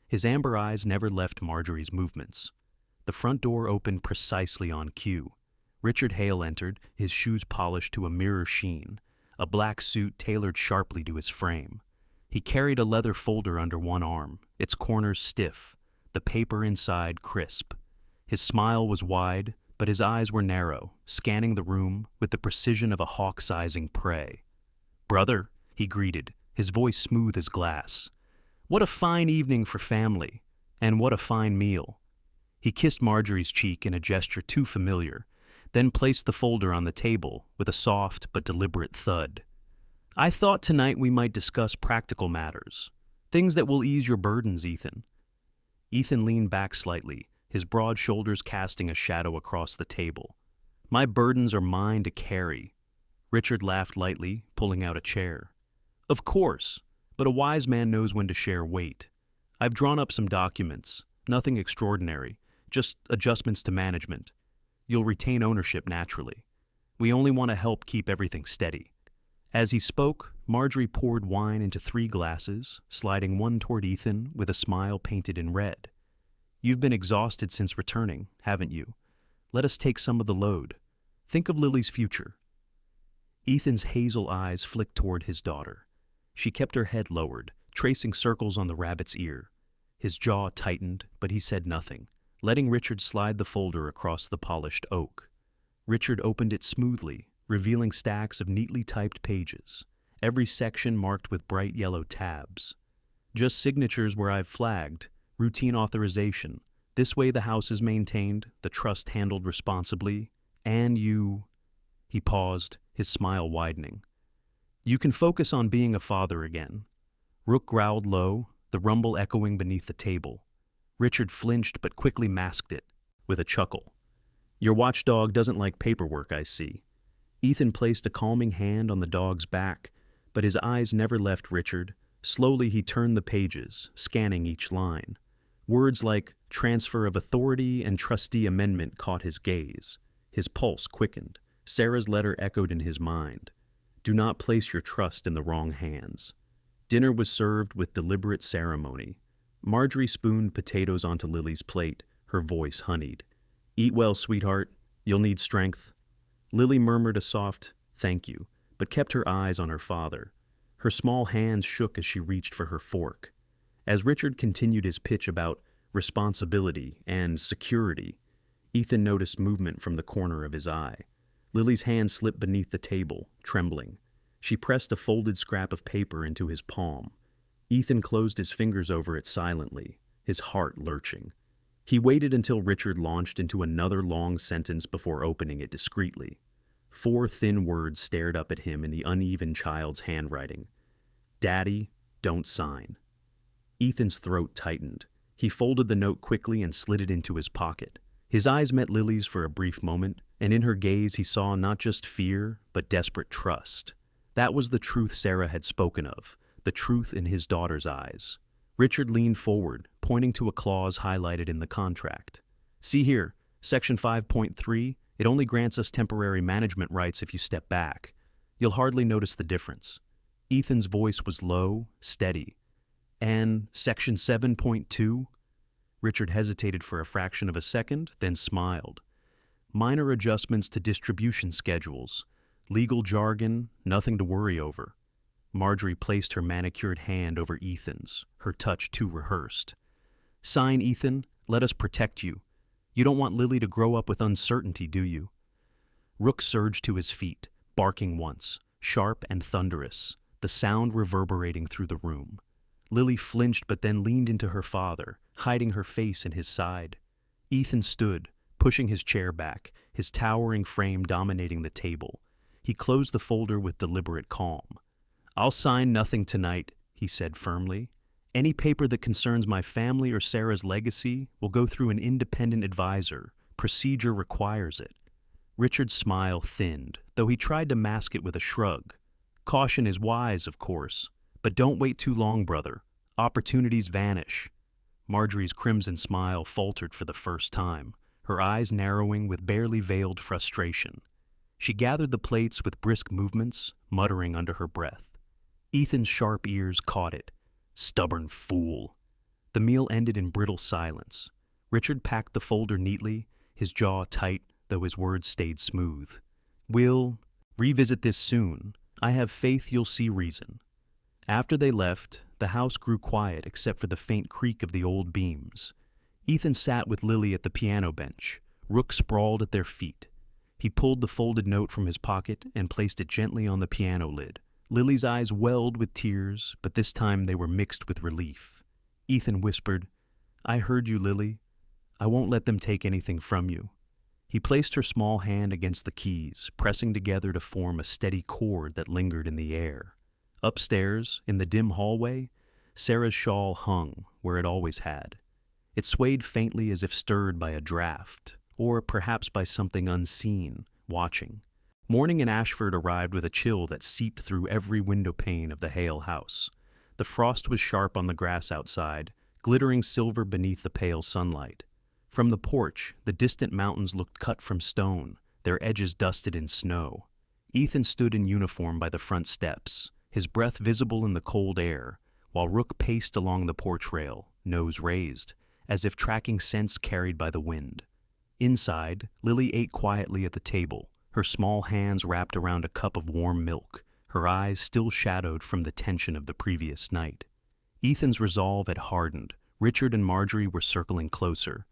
His amber eyes never left Marjorie's movements. The front door opened precisely on cue. Richard Hale entered, his shoes polished to a mirror sheen, a black suit tailored sharply to his frame. He carried a leather folder under one arm, its corners stiff, the paper inside crisp. His smile was wide, but his eyes were narrow, scanning the room with the precision of a hawk sizing prey. "Brother," he greeted, his voice smooth as glass. "What a fine evening for family, and what a fine meal." He kissed Marjorie's cheek in a gesture too familiar, then placed the folder on the table with a soft but deliberate thud. "I thought tonight we might discuss practical matters, things that will ease your burdens, Ethan." Ethan leaned back slightly, his broad shoulders casting a shadow across the table. "My burdens are mine to carry." Richard laughed lightly, pulling out a chair. "Of course, but a wise man knows when to share weight. I've drawn up some documents, nothing extraordinary, just adjustments to management. You'll retain ownership naturally. We only want to help keep everything steady." As he spoke, Marjorie poured wine into 3 glasses, sliding one toward Ethan with a smile painted in red. "You've been exhausted since returning, haven't you? Let us take some of the load. Think of Lily's future." Ethan's hazel eyes flicked toward his daughter. She kept her head lowered, tracing circles on the rabbit's ear. His jaw tightened, but he said nothing, letting Richard slide the folder across the polished oak. Richard opened it smoothly, revealing stacks of neatly typed pages, every section marked with bright yellow tabs. "Just signatures where I've flagged. Routine authorization. This way the house is maintained, the trust handled responsibly, and you—" He paused, his smile widening. "You can focus on being a father again." Rook growled low, the rumble echoing beneath the table. Richard flinched but quickly masked it, with a chuckle. "Your watchdog doesn't like paperwork, I see." Ethan placed a calming hand on the dog's back, but his eyes never left Richard. Slowly he turned the pages, scanning each line. Words like transfer of authority and trustee amendment caught his gaze. His pulse quickened. Sarah's letter echoed in his mind. "Do not place your trust in the wrong hands." Dinner was served with deliberate ceremony. Marjorie spooned potatoes onto Lily's plate, her voice honeyed. "Eat well, sweetheart. You'll need strength." Lily murmured a soft "thank you," but kept her eyes on her father. Her small hands shook as she reached for her fork. As Richard continued his pitch about responsibility and security, Ethan noticed movement from the corner of his eye. Lily's hand slipped beneath the table, trembling. She pressed a folded scrap of paper into his palm. Ethan closed his fingers over it silently, his heart lurching. He waited until Richard launched into another long sentence before opening it discreetly. 4 thin words stared up at him in the uneven child's handwriting. "Daddy, don't sign." Ethan's throat tightened. He folded the note quickly and slid it into his pocket. His eyes met Lily's for a brief moment, and in her gaze he saw not just fear, but desperate trust. That was the truth Sarah had spoken of, the truth in his daughter's eyes. Richard leaned forward, pointing to a clause highlighted in the contract. "See here, Section 5.3, it only grants us temporary management rights if you step back. You'll hardly notice the difference." Ethan's voice was low, steady. "And Section 7.2? Richard hesitated for a fraction of a second, then smiled. "Minor adjustments to distribution schedules. Legal jargon, nothing to worry over." Marjorie placed her manicured hand over Ethan's, her touch too rehearsed. Sign, Ethan. Let us protect you. You don't want Lily to grow up with uncertainty, do you? Rook surged to his feet, barking once, sharp and thunderous, the sound reverberating through the room. Lily flinched but then leaned into her father, hiding her face in his side. Ethan stood, pushing his chair back, his towering frame dominating the table. He closed the folder with deliberate calm. "I'll sign nothing tonight," he said firmly. "Any paper that concerns my family or Sarah's legacy will go through an independent advisor. Procedure requires it." Richard's smile thinned, though he tried to mask it with a shrug. "Caution is wise, of course, but don't wait too long, brother. Opportunities vanish." Marjorie's crimson smile faltered for the first time, her eyes narrowing with barely veiled frustration. She gathered the plates with brisk movements, muttering under her breath. Ethan's sharp ears caught it. Stubborn fool. The meal ended in brittle silence. Richard packed the folder neatly, his jaw tight, though his words stayed smooth. "We'll revisit this soon. I have faith you'll see reason." After they left, the house grew quiet except for the faint creak of the old beams. Ethan sat with Lily at the piano bench, Rook sprawled at their feet. He pulled the folded note from his pocket and placed it gently on the piano lid. Lily's eyes welled with tears, but this time they were mixed with relief. Ethan whispered, "I heard you, Lily. I won't let them take anything from you." He placed her small hand against the keys, pressing together to form a steady chord that lingered in the air. Upstairs, in the dim hallway, Sarah's shawl hung where it always had. It swayed faintly as if stirred by a draft, or perhaps by something unseen, watching. Morning in Ashford arrived with a chill that seeped through every window pane of the Hale house. The frost was sharp on the grass outside, glittering silver beneath the pale sunlight. From the porch, the distant mountains looked cut from stone, their edges dusted in snow. Ethan stood in uniform by the front steps, his breath visible in the cold air, while Rook paced along the porch rail, nose raised, as if tracking scents carried by the wind. Inside, Lily ate quietly at the table, her small hands wrapped around a cup of warm milk, her eyes still shadowed from the tension of the previous night. Ethan's resolve had hardened. Richard and Marjorie were circling closer,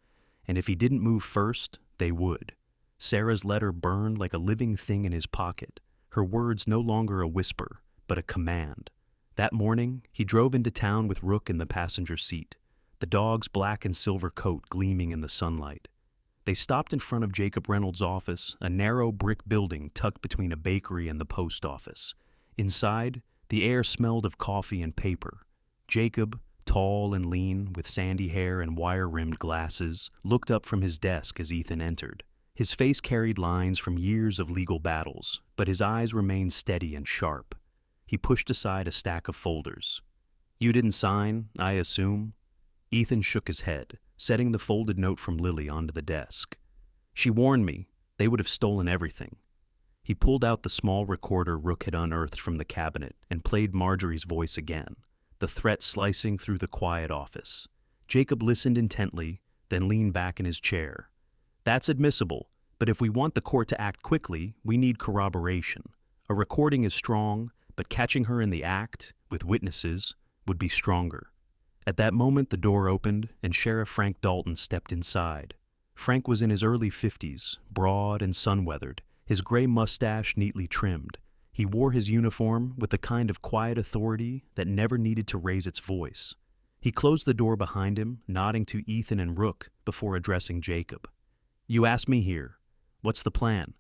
and if he didn't move first, they would. Sarah's letter burned like a living thing in his pocket, her words no longer a whisper, but a command. That morning, he drove into town with Rook in the passenger seat, the dog's black and silver coat gleaming in the sunlight. They stopped in front of Jacob Reynolds' office, a narrow brick building tucked between a bakery and the post office. Inside, the air smelled of coffee and paper. Jacob, tall and lean, with sandy hair and wire-rimmed glasses, looked up from his desk as Ethan entered. His face carried lines from years of legal battles, but his eyes remained steady and sharp. He pushed aside a stack of folders. "You didn't sign, I assume?" Ethan shook his head, setting the folded note from Lily onto the desk. "She warned me. They would have stolen everything." He pulled out the small recorder Rook had unearthed from the cabinet and played Marjorie's voice again, the threat slicing through the quiet office. Jacob listened intently, then leaned back in his chair. "That's admissible, but if we want the court to act quickly, we need corroboration. A recording is strong, but catching her in the act, with witnesses, would be stronger." At that moment, the door opened, and Sheriff Frank Dalton stepped inside. Frank was in his early 50s, broad and sun-weathered, his gray mustache neatly trimmed. He wore his uniform with the kind of quiet authority that never needed to raise its voice. He closed the door behind him, nodding to Ethan and Rook before addressing Jacob. "You asked me here. What's the plan?"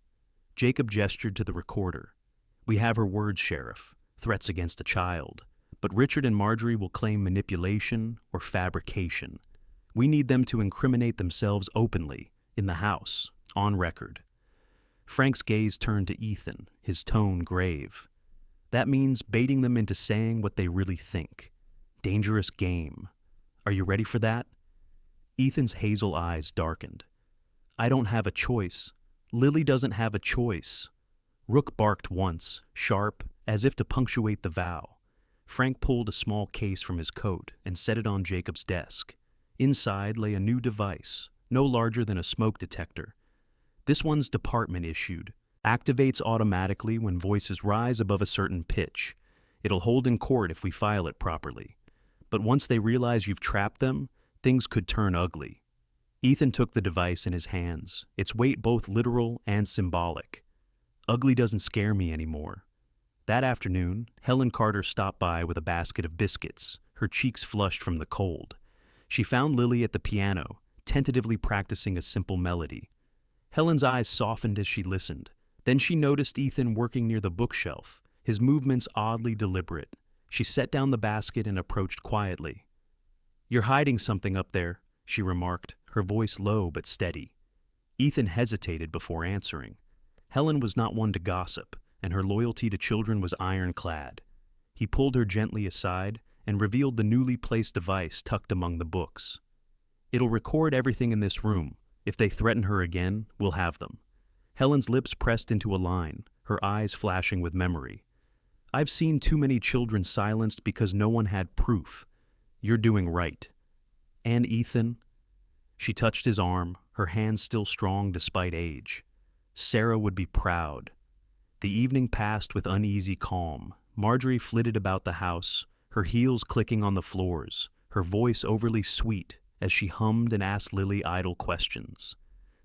Jacob gestured to the recorder. "We have her words, Sheriff, threats against a child. But Richard and Marjorie will claim manipulation or fabrication. We need them to incriminate themselves openly, in the house, on record." Frank's gaze turned to Ethan, his tone grave. "That means baiting them into saying what they really think. Dangerous game. Are you ready for that?" Ethan's hazel eyes darkened. "I don't have a choice. Lily doesn't have a choice." Rook barked once, sharp, as if to punctuate the vow. Frank pulled a small case from his coat and set it on Jacob's desk. Inside lay a new device, no larger than a smoke detector. This one's department-issued, activates automatically when voices rise above a certain pitch. It'll hold in court if we file it properly. But once they realize you've trapped them, things could turn ugly. Ethan took the device in his hands, its weight both literal and symbolic. Ugly doesn't scare me anymore. That afternoon, Helen Carter stopped by with a basket of biscuits, her cheeks flushed from the cold. She found Lily at the piano, tentatively practicing a simple melody. Helen's eyes softened as she listened. Then she noticed Ethan working near the bookshelf, his movements oddly deliberate. She set down the basket and approached quietly. "You're hiding something up there," she remarked, her voice low but steady. Ethan hesitated before answering. Helen was not one to gossip, and her loyalty to children was ironclad. He pulled her gently aside and revealed the newly placed device tucked among the books. "It'll record everything in this room. If they threaten her again, we'll have them." Helen's lips pressed into a line, her eyes flashing with memory. "I've seen too many children silenced because no one had proof. You're doing right. And Ethan?" She touched his arm, her hands still strong despite age. "Sarah would be proud." The evening passed with uneasy calm. Marjorie flitted about the house, her heels clicking on the floors, her voice overly sweet as she hummed and asked Lily idle questions.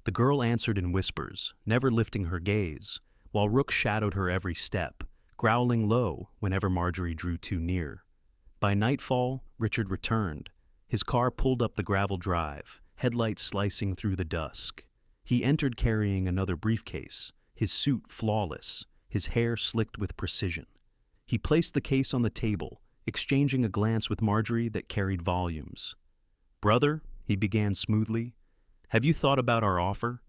The girl answered in whispers, never lifting her gaze, while Rook shadowed her every step, growling low whenever Marjorie drew too near. By nightfall, Richard returned. His car pulled up the gravel drive, headlights slicing through the dusk. He entered carrying another briefcase, his suit flawless, his hair slicked with precision. He placed the case on the table, exchanging a glance with Marjorie that carried volumes. "Brother," he began smoothly, "have you thought about our offer?"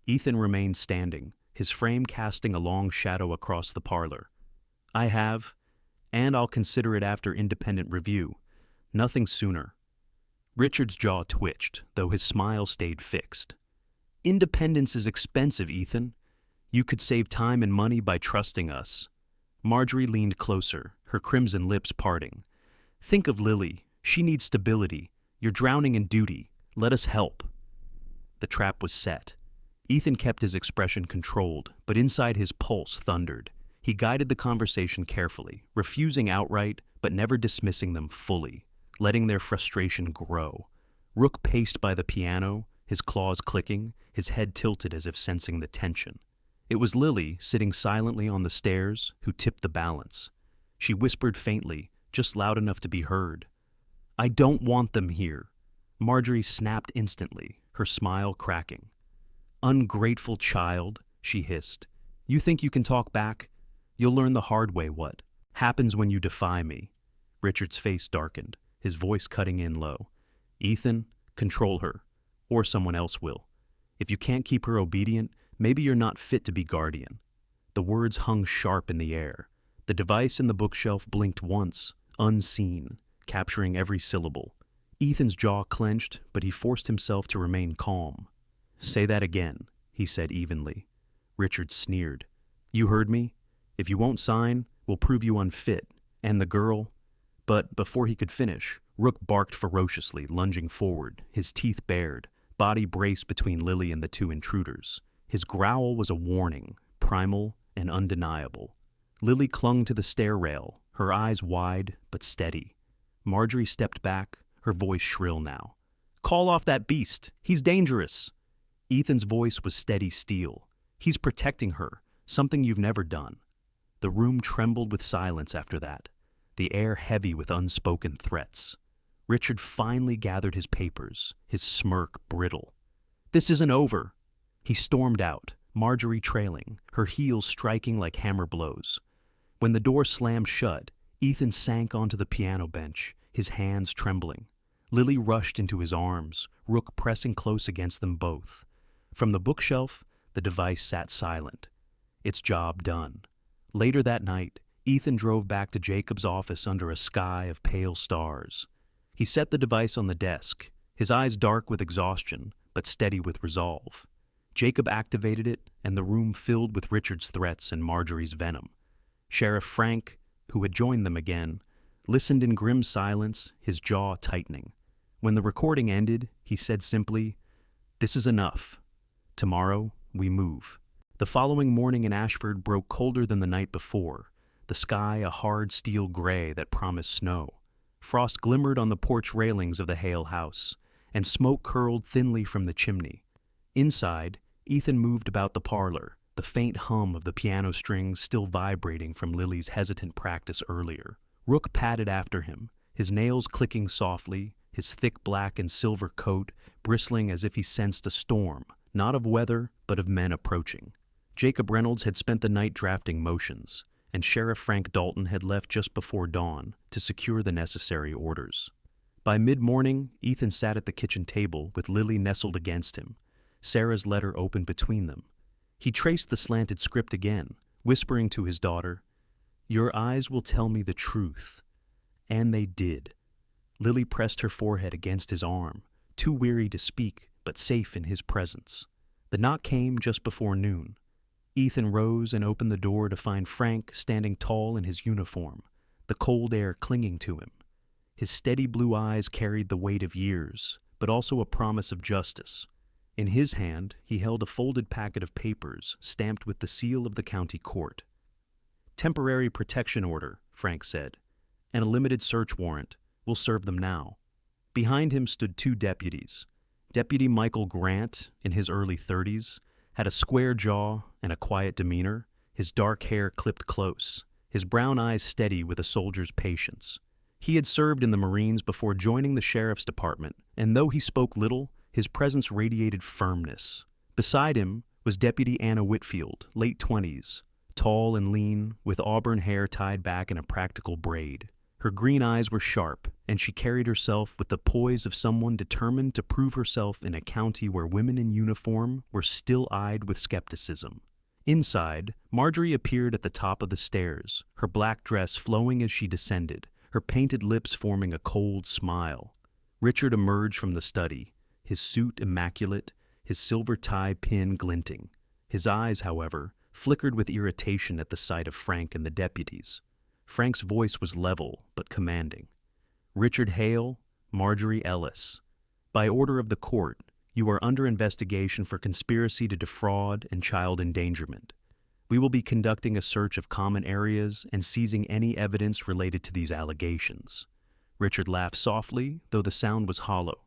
Ethan remained standing, his frame casting a long shadow across the parlor. "I have, and I'll consider it after independent review. Nothing sooner." Richard's jaw twitched, though his smile stayed fixed. "Independence is expensive, Ethan. You could save time and money by trusting us." Marjorie leaned closer, her crimson lips parting. "Think of Lily. She needs stability. You're drowning in duty. Let us help." The trap was set. Ethan kept his expression controlled, but inside his pulse thundered. He guided the conversation carefully, refusing outright, but never dismissing them fully, letting their frustration grow. Rook paced by the piano, his claws clicking, his head tilted as if sensing the tension. It was Lily, sitting silently on the stairs, who tipped the balance. She whispered faintly, just loud enough to be heard. "I don't want them here." Marjorie snapped instantly, her smile cracking. "Ungrateful child," she hissed. "You think you can talk back? You'll learn the hard way what happens when you defy me." Richard's face darkened, his voice cutting in low. "Ethan, control her, or someone else will. If you can't keep her obedient, maybe you're not fit to be guardian." The words hung sharp in the air. The device in the bookshelf blinked once, unseen, capturing every syllable. Ethan's jaw clenched, but he forced himself to remain calm. "Say that again," he said evenly. Richard sneered. "You heard me? If you won't sign, we'll prove you unfit. And the girl—" But before he could finish, Rook barked ferociously, lunging forward, his teeth bared, body braced between Lily and the two intruders. His growl was a warning, primal and undeniable. Lily clung to the stair rail, her eyes wide but steady. Marjorie stepped back, her voice shrill now. "Call off that beast! He's dangerous!" Ethan's voice was steady steel. "He's protecting her, something you've never done." The room trembled with silence after that, the air heavy with unspoken threats. Richard finally gathered his papers, his smirk brittle. "This isn't over." He stormed out, Marjorie trailing, her heels striking like hammer blows. When the door slammed shut, Ethan sank onto the piano bench, his hands trembling. Lily rushed into his arms, Rook pressing close against them both. From the bookshelf, the device sat silent, its job done. Later that night, Ethan drove back to Jacob's office under a sky of pale stars. He set the device on the desk, his eyes dark with exhaustion, but steady with resolve. Jacob activated it, and the room filled with Richard's threats and Marjorie's venom. Sheriff Frank, who had joined them again, listened in grim silence, his jaw tightening. When the recording ended, he said simply, "This is enough. Tomorrow, we move." The following morning in Ashford broke colder than the night before, the sky a hard steel gray that promised snow. Frost glimmered on the porch railings of the Hale house, and smoke curled thinly from the chimney. Inside, Ethan moved about the parlor, the faint hum of the piano strings still vibrating from Lily's hesitant practice earlier. Rook padded after him, his nails clicking softly, his thick black and silver coat bristling as if he sensed a storm, not of weather, but of men approaching. Jacob Reynolds had spent the night drafting motions, and Sheriff Frank Dalton had left just before dawn to secure the necessary orders. By mid-morning, Ethan sat at the kitchen table with Lily nestled against him, Sarah's letter open between them. He traced the slanted script again, whispering to his daughter, "Your eyes will tell me the truth." And they did. Lily pressed her forehead against his arm, too weary to speak, but safe in his presence. The knock came just before noon. Ethan rose and opened the door to find Frank standing tall in his uniform, the cold air clinging to him. His steady blue eyes carried the weight of years, but also a promise of justice. In his hand, he held a folded packet of papers stamped with the seal of the county court. "Temporary protection order," Frank said, "and a limited search warrant. We'll serve them now." Behind him stood two deputies. Deputy Michael Grant, in his early 30s, had a square jaw and a quiet demeanor, his dark hair clipped close, his brown eyes steady with a soldier's patience. He had served in the Marines before joining the sheriff's department, and though he spoke little, his presence radiated firmness. Beside him was Deputy Anna Whitfield, late 20s, tall and lean, with auburn hair tied back in a practical braid. Her green eyes were sharp, and she carried herself with the poise of someone determined to prove herself in a county where women in uniform were still eyed with skepticism. Inside, Marjorie appeared at the top of the stairs, her black dress flowing as she descended, her painted lips forming a cold smile. Richard emerged from the study, his suit immaculate, his silver tie pin glinting. His eyes, however, flickered with irritation at the sight of Frank and the deputies. Frank's voice was level but commanding. "Richard Hale, Marjorie Ellis. By order of the court, you are under investigation for conspiracy to defraud and child endangerment. We will be conducting a search of common areas and seizing any evidence related to these allegations." Richard laughed softly, though the sound was hollow.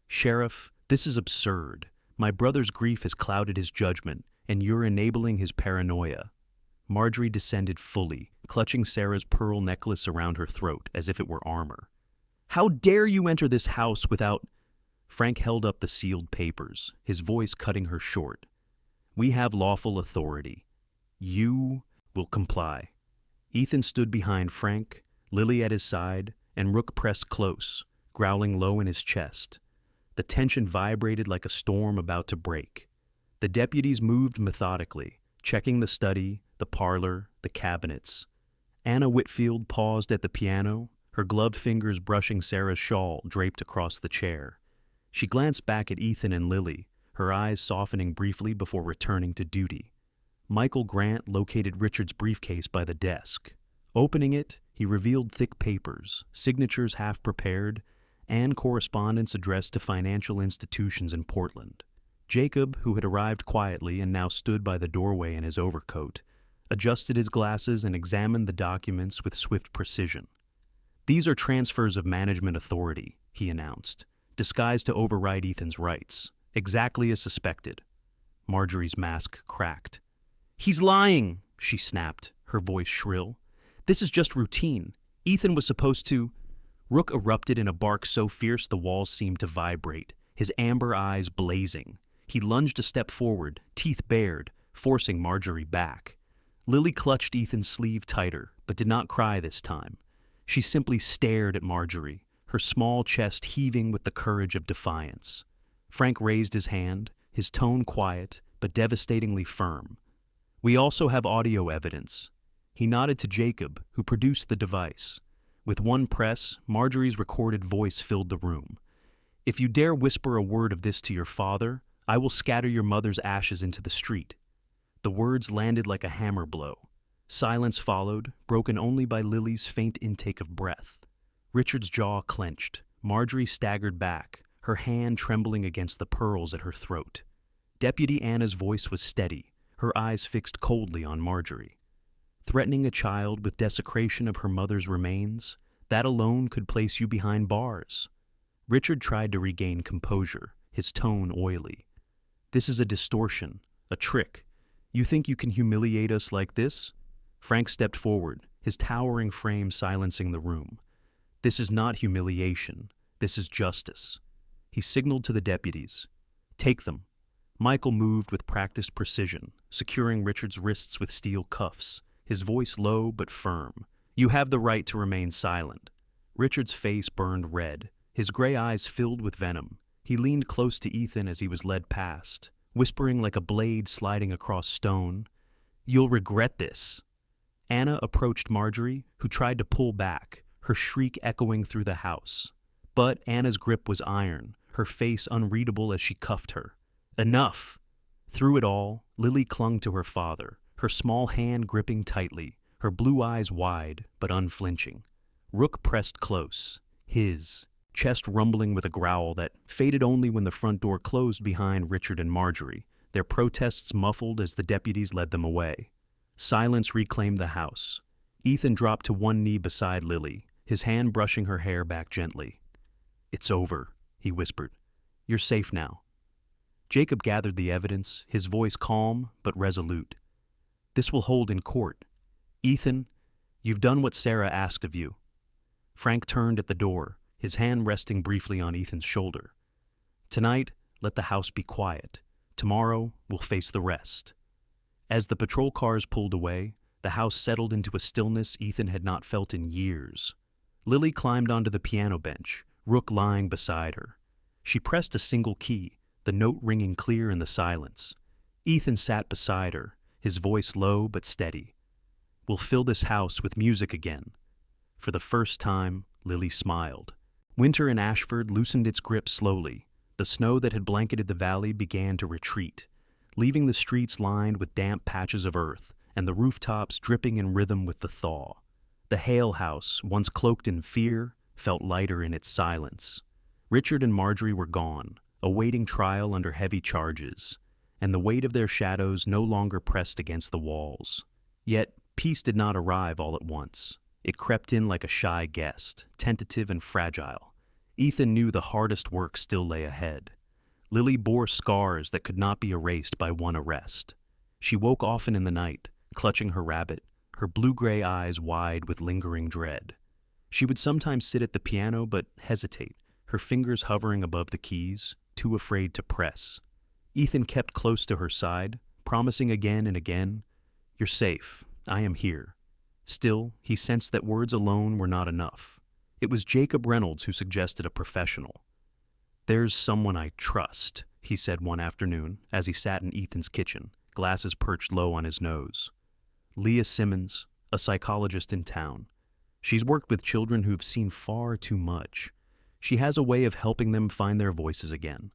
"Sheriff, this is absurd. My brother's grief has clouded his judgment, and you're enabling his paranoia." Marjorie descended fully, clutching Sarah's pearl necklace around her throat as if it were armor. "How dare you enter this house without—" Frank held up the sealed papers, his voice cutting her short. "We have lawful authority. You will comply." Ethan stood behind Frank, Lily at his side, and Rook pressed close, growling low in his chest. The tension vibrated like a storm about to break. The deputies moved methodically, checking the study, the parlor, the cabinets. Anna Whitfield paused at the piano, her gloved fingers brushing Sarah's shawl draped across the chair. She glanced back at Ethan and Lily, her eyes softening briefly before returning to duty. Michael Grant located Richard's briefcase by the desk. Opening it, he revealed thick papers, signatures half prepared, and correspondence addressed to financial institutions in Portland. Jacob, who had arrived quietly and now stood by the doorway in his overcoat, adjusted his glasses and examined the documents with swift precision. "These are transfers of management authority," he announced, disguised to override Ethan's rights, exactly as suspected. Marjorie's mask cracked. "He's lying," she snapped, her voice shrill. "This is just routine. Ethan was supposed to—" Rook erupted in a bark so fierce the walls seemed to vibrate, his amber eyes blazing. He lunged a step forward, teeth bared, forcing Marjorie back. Lily clutched Ethan's sleeve tighter, but did not cry this time. She simply stared at Marjorie, her small chest heaving with the courage of defiance. Frank raised his hand, his tone quiet, but devastatingly firm. "We also have audio evidence." He nodded to Jacob, who produced the device. With one press, Marjorie's recorded voice filled the room. "If you dare whisper a word of this to your father, I will scatter your mother's ashes into the street." The words landed like a hammer blow. Silence followed, broken only by Lily's faint intake of breath. Richard's jaw clenched. Marjorie staggered back, her hand trembling against the pearls at her throat. Deputy Anna's voice was steady, her eyes fixed coldly on Marjorie. "Threatening a child with desecration of her mother's remains, That alone could place you behind bars. Richard tried to regain composure, his tone oily. This is a distortion, a trick. You think you can humiliate us like this? Frank stepped forward, his towering frame silencing the room. This is not humiliation. This is justice. He signaled to the deputies. Take them. Michael moved with practiced precision, securing Richard's wrists with steel cuffs, his voice low but firm. You have the right to remain silent. Richard's face burned red, his gray eyes filled with venom. He leaned close to Ethan as he was led past, whispering like a blade sliding across stone. You'll regret this. Anna approached Marjorie, who tried to pull back, her shriek echoing through the house. But Anna's grip was iron, her face unreadable as she cuffed her. Enough! Through it all, Lily clung to her father, her small hand gripping tightly, her blue eyes wide but unflinching. Rook pressed close, his chest rumbling with a growl that faded only when the front door closed behind Richard and Marjorie, their protests muffled as the deputies led them away. Silence reclaimed the house. Ethan dropped to one knee beside Lily, his hand brushing her hair back gently. It's over, he whispered. You're safe now. Jacob gathered the evidence, his voice calm but resolute. This will hold in court. Ethan, you've done what Sarah asked of you. Frank turned at the door, his hand resting briefly on Ethan's shoulder. Tonight, let the house be quiet. Tomorrow, we'll face the rest. As the patrol cars pulled away, the house settled into a stillness Ethan had not felt in years. Lily climbed onto the piano bench, Rook lying beside her. She pressed a single key, the note ringing clear in the silence. Ethan sat beside her, his voice low but steady. We'll fill this house with music again. For the first time, Lily smiled. Winter in Ashford loosened its grip slowly. The snow that had blanketed the valley began to retreat, leaving the streets lined with damp patches of earth and the rooftops dripping in rhythm with the thaw. The Hale house, once cloaked in fear, felt lighter in its silence. Richard and Marjorie were gone, awaiting trial under heavy charges, and the weight of their shadows no longer pressed against the walls. Yet peace did not arrive all at once. It crept in like a shy guest, tentative and fragile. Ethan knew the hardest work still lay ahead. Lily bore scars that could not be erased by one arrest. She woke often in the night, clutching her rabbit, her blue-gray eyes wide with lingering dread. She would sometimes sit at the piano but hesitate, her fingers hovering above the keys, too afraid to press. Ethan kept close to her side, promising again and again, "You're safe. I am here." Still, he sensed that words alone were not enough. It was Jacob Reynolds who suggested a professional. "There's someone I trust," he said one afternoon as he sat in Ethan's kitchen, glasses perched low on his nose. "Leah Simmons, a psychologist in town. She's worked with children who've seen far too much. She has a way of helping them find their voices again."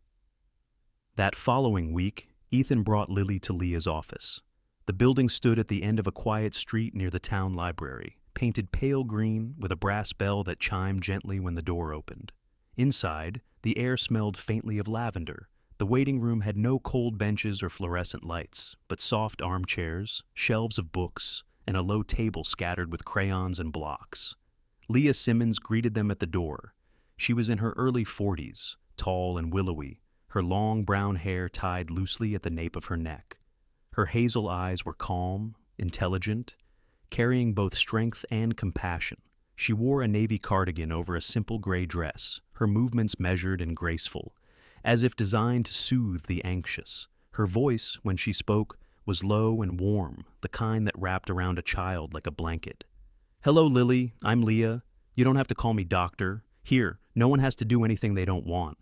That following week, Ethan brought Lily to Leah's office. The building stood at the end of a quiet street near the town library, painted pale green with a brass bell that chimed gently when the door opened. Inside, the air smelled faintly of lavender. The waiting room had no cold benches or fluorescent lights, but soft armchairs, shelves of books, and a low table scattered with crayons and blocks. Leah Simmons greeted them at the door. She was in her early 40s, tall and willowy, her long brown hair tied loosely at the nape of her neck. Her hazel eyes were calm, intelligent, carrying both strength and compassion. She wore a navy cardigan over a simple gray dress, her movements measured and graceful, as if designed to soothe the anxious. Her voice, when she spoke, was low and warm, the kind that wrapped around a child like a blanket. "Hello, Lily. I'm Leah. You don't have to call me doctor. Here, no one has to do anything they don't want."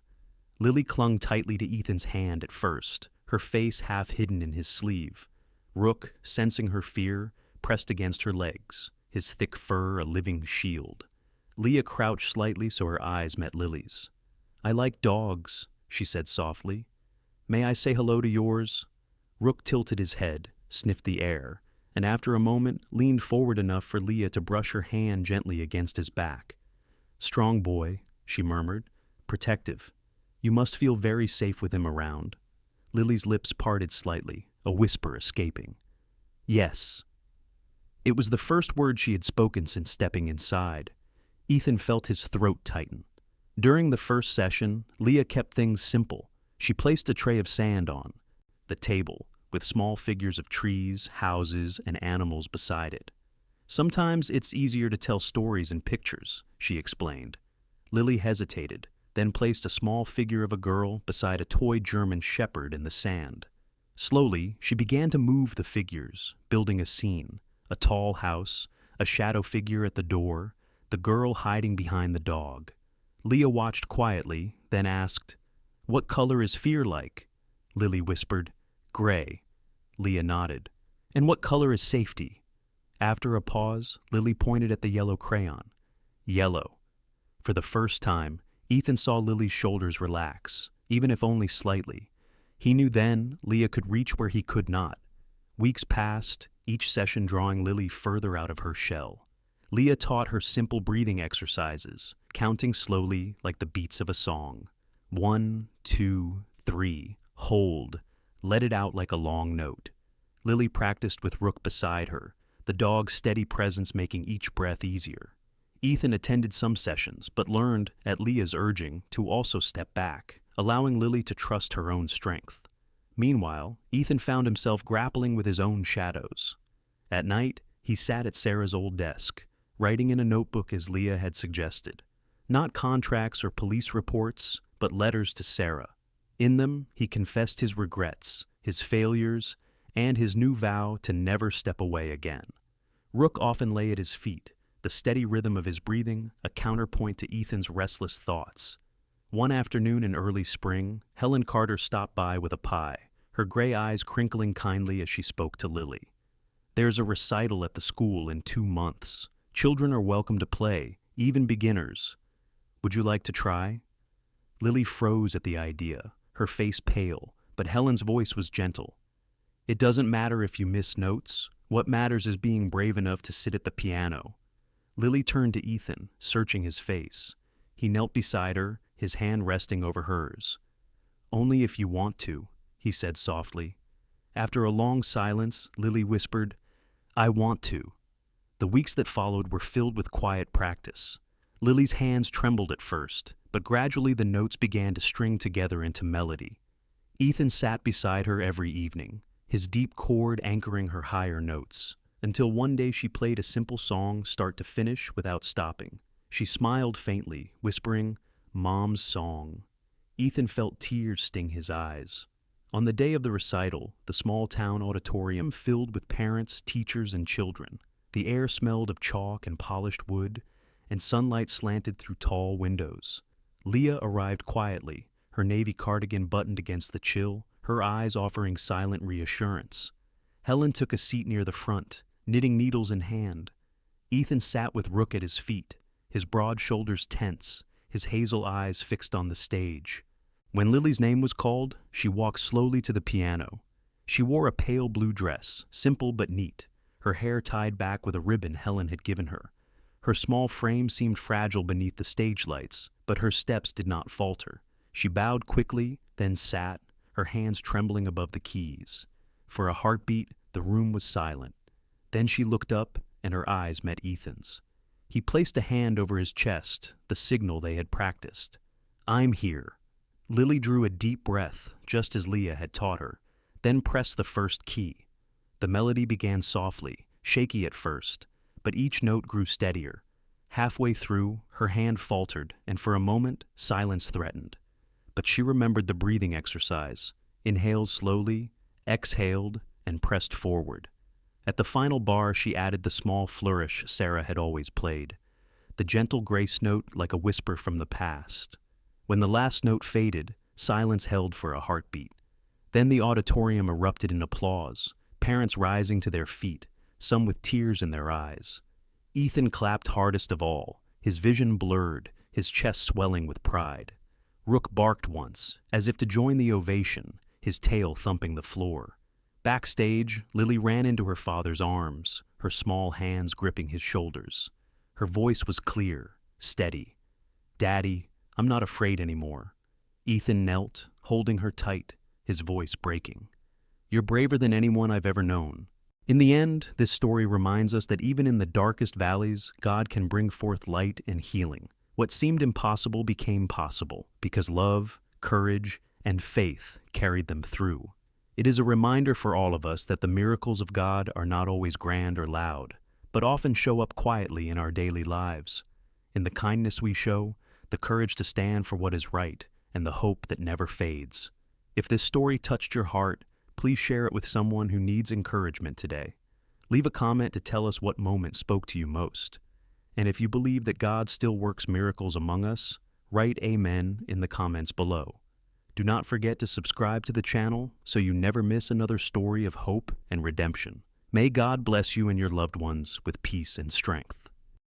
Lily clung tightly to Ethan's hand at first, her face half hidden in his sleeve. Rook, sensing her fear, pressed against her legs, his thick fur a living shield. Leah crouched slightly so her eyes met Lily's. "I like dogs," she said softly. "May I say hello to yours?" Rook tilted his head, sniffed the air, and after a moment leaned forward enough for Leah to brush her hand gently against his back. "Strong boy," she murmured, "protective. You must feel very safe with him around." Lily's lips parted slightly, a whisper escaping. "Yes." It was the first word she had spoken since stepping inside. Ethan felt his throat tighten. During the first session, Leah kept things simple. She placed a tray of sand on the table, with small figures of trees, houses, and animals beside it. Sometimes it's easier to tell stories in pictures, she explained. Lily hesitated, then placed a small figure of a girl beside a toy German shepherd in the sand. Slowly, she began to move the figures, building a scene: a tall house, a shadow figure at the door, the girl hiding behind the dog. Leah watched quietly, then asked, "What color is fear like?" Lily whispered, "Gray." Leah nodded. "And what color is safety?" After a pause, Lily pointed at the yellow crayon. "Yellow." For the first time, Ethan saw Lily's shoulders relax, even if only slightly. He knew then Leah could reach where he could not. Weeks passed, each session drawing Lily further out of her shell. Leah taught her simple breathing exercises, counting slowly like the beats of a song. 1, 2, 3, hold, let it out like a long note. Lily practiced with Rook beside her, the dog's steady presence making each breath easier. Ethan attended some sessions, but learned, at Leah's urging, to also step back, allowing Lily to trust her own strength. Meanwhile, Ethan found himself grappling with his own shadows. At night, he sat at Sarah's old desk, writing in a notebook as Leah had suggested. Not contracts or police reports, but letters to Sarah. In them, he confessed his regrets, his failures, and his new vow to never step away again. Rook often lay at his feet, the steady rhythm of his breathing a counterpoint to Ethan's restless thoughts. One afternoon in early spring, Helen Carter stopped by with a pie, her gray eyes crinkling kindly as she spoke to Lily. "There's a recital at the school in 2 months. Children are welcome to play, even beginners. Would you like to try?" Lily froze at the idea, her face pale, but Helen's voice was gentle. "It doesn't matter if you miss notes. What matters is being brave enough to sit at the piano." Lily turned to Ethan, searching his face. He knelt beside her, his hand resting over hers. "Only if you want to," he said softly. After a long silence, Lily whispered, "I want to." The weeks that followed were filled with quiet practice. Lily's hands trembled at first, but gradually the notes began to string together into melody. Ethan sat beside her every evening, his deep chord anchoring her higher notes, until one day she played a simple song start to finish without stopping. She smiled faintly, whispering, "Mom's song." Ethan felt tears sting his eyes. On the day of the recital, the small-town auditorium filled with parents, teachers, and children. The air smelled of chalk and polished wood, and sunlight slanted through tall windows. Leah arrived quietly, her navy cardigan buttoned against the chill, her eyes offering silent reassurance. Helen took a seat near the front, knitting needles in hand. Ethan sat with Rook at his feet, his broad shoulders tense, his hazel eyes fixed on the stage. When Lily's name was called, she walked slowly to the piano. She wore a pale blue dress, simple but neat, her hair tied back with a ribbon Helen had given her. Her small frame seemed fragile beneath the stage lights, but her steps did not falter. She bowed quickly, then sat, her hands trembling above the keys. For a heartbeat, the room was silent. Then she looked up, and her eyes met Ethan's. He placed a hand over his chest, the signal they had practiced. "I'm here." Lily drew a deep breath, just as Leah had taught her, then pressed the first key. The melody began softly, shaky at first, but each note grew steadier. Halfway through, her hand faltered, and for a moment, silence threatened. But she remembered the breathing exercise, inhaled slowly, exhaled, and pressed forward. At the final bar, she added the small flourish Sarah had always played, the gentle grace note like a whisper from the past. When the last note faded, silence held for a heartbeat. Then the auditorium erupted in applause, parents rising to their feet, some with tears in their eyes. Ethan clapped hardest of all, his vision blurred, his chest swelling with pride. Rook barked once, as if to join the ovation, his tail thumping the floor. Backstage, Lily ran into her father's arms, her small hands gripping his shoulders. Her voice was clear, steady. "Daddy, I'm not afraid anymore." Ethan knelt, holding her tight, his voice breaking. "You're braver than anyone I've ever known." In the end, this story reminds us that even in the darkest valleys, God can bring forth light and healing. What seemed impossible became possible because love, courage, and faith carried them through. It is a reminder for all of us that the miracles of God are not always grand or loud, but often show up quietly in our daily lives. In the kindness we show, the courage to stand for what is right, and the hope that never fades. If this story touched your heart, please share it with someone who needs encouragement today. Leave a comment to tell us what moment spoke to you most. And if you believe that God still works miracles among us, write Amen in the comments below. Do not forget to subscribe to the channel so you never miss another story of hope and redemption. May God bless you and your loved ones with peace and strength.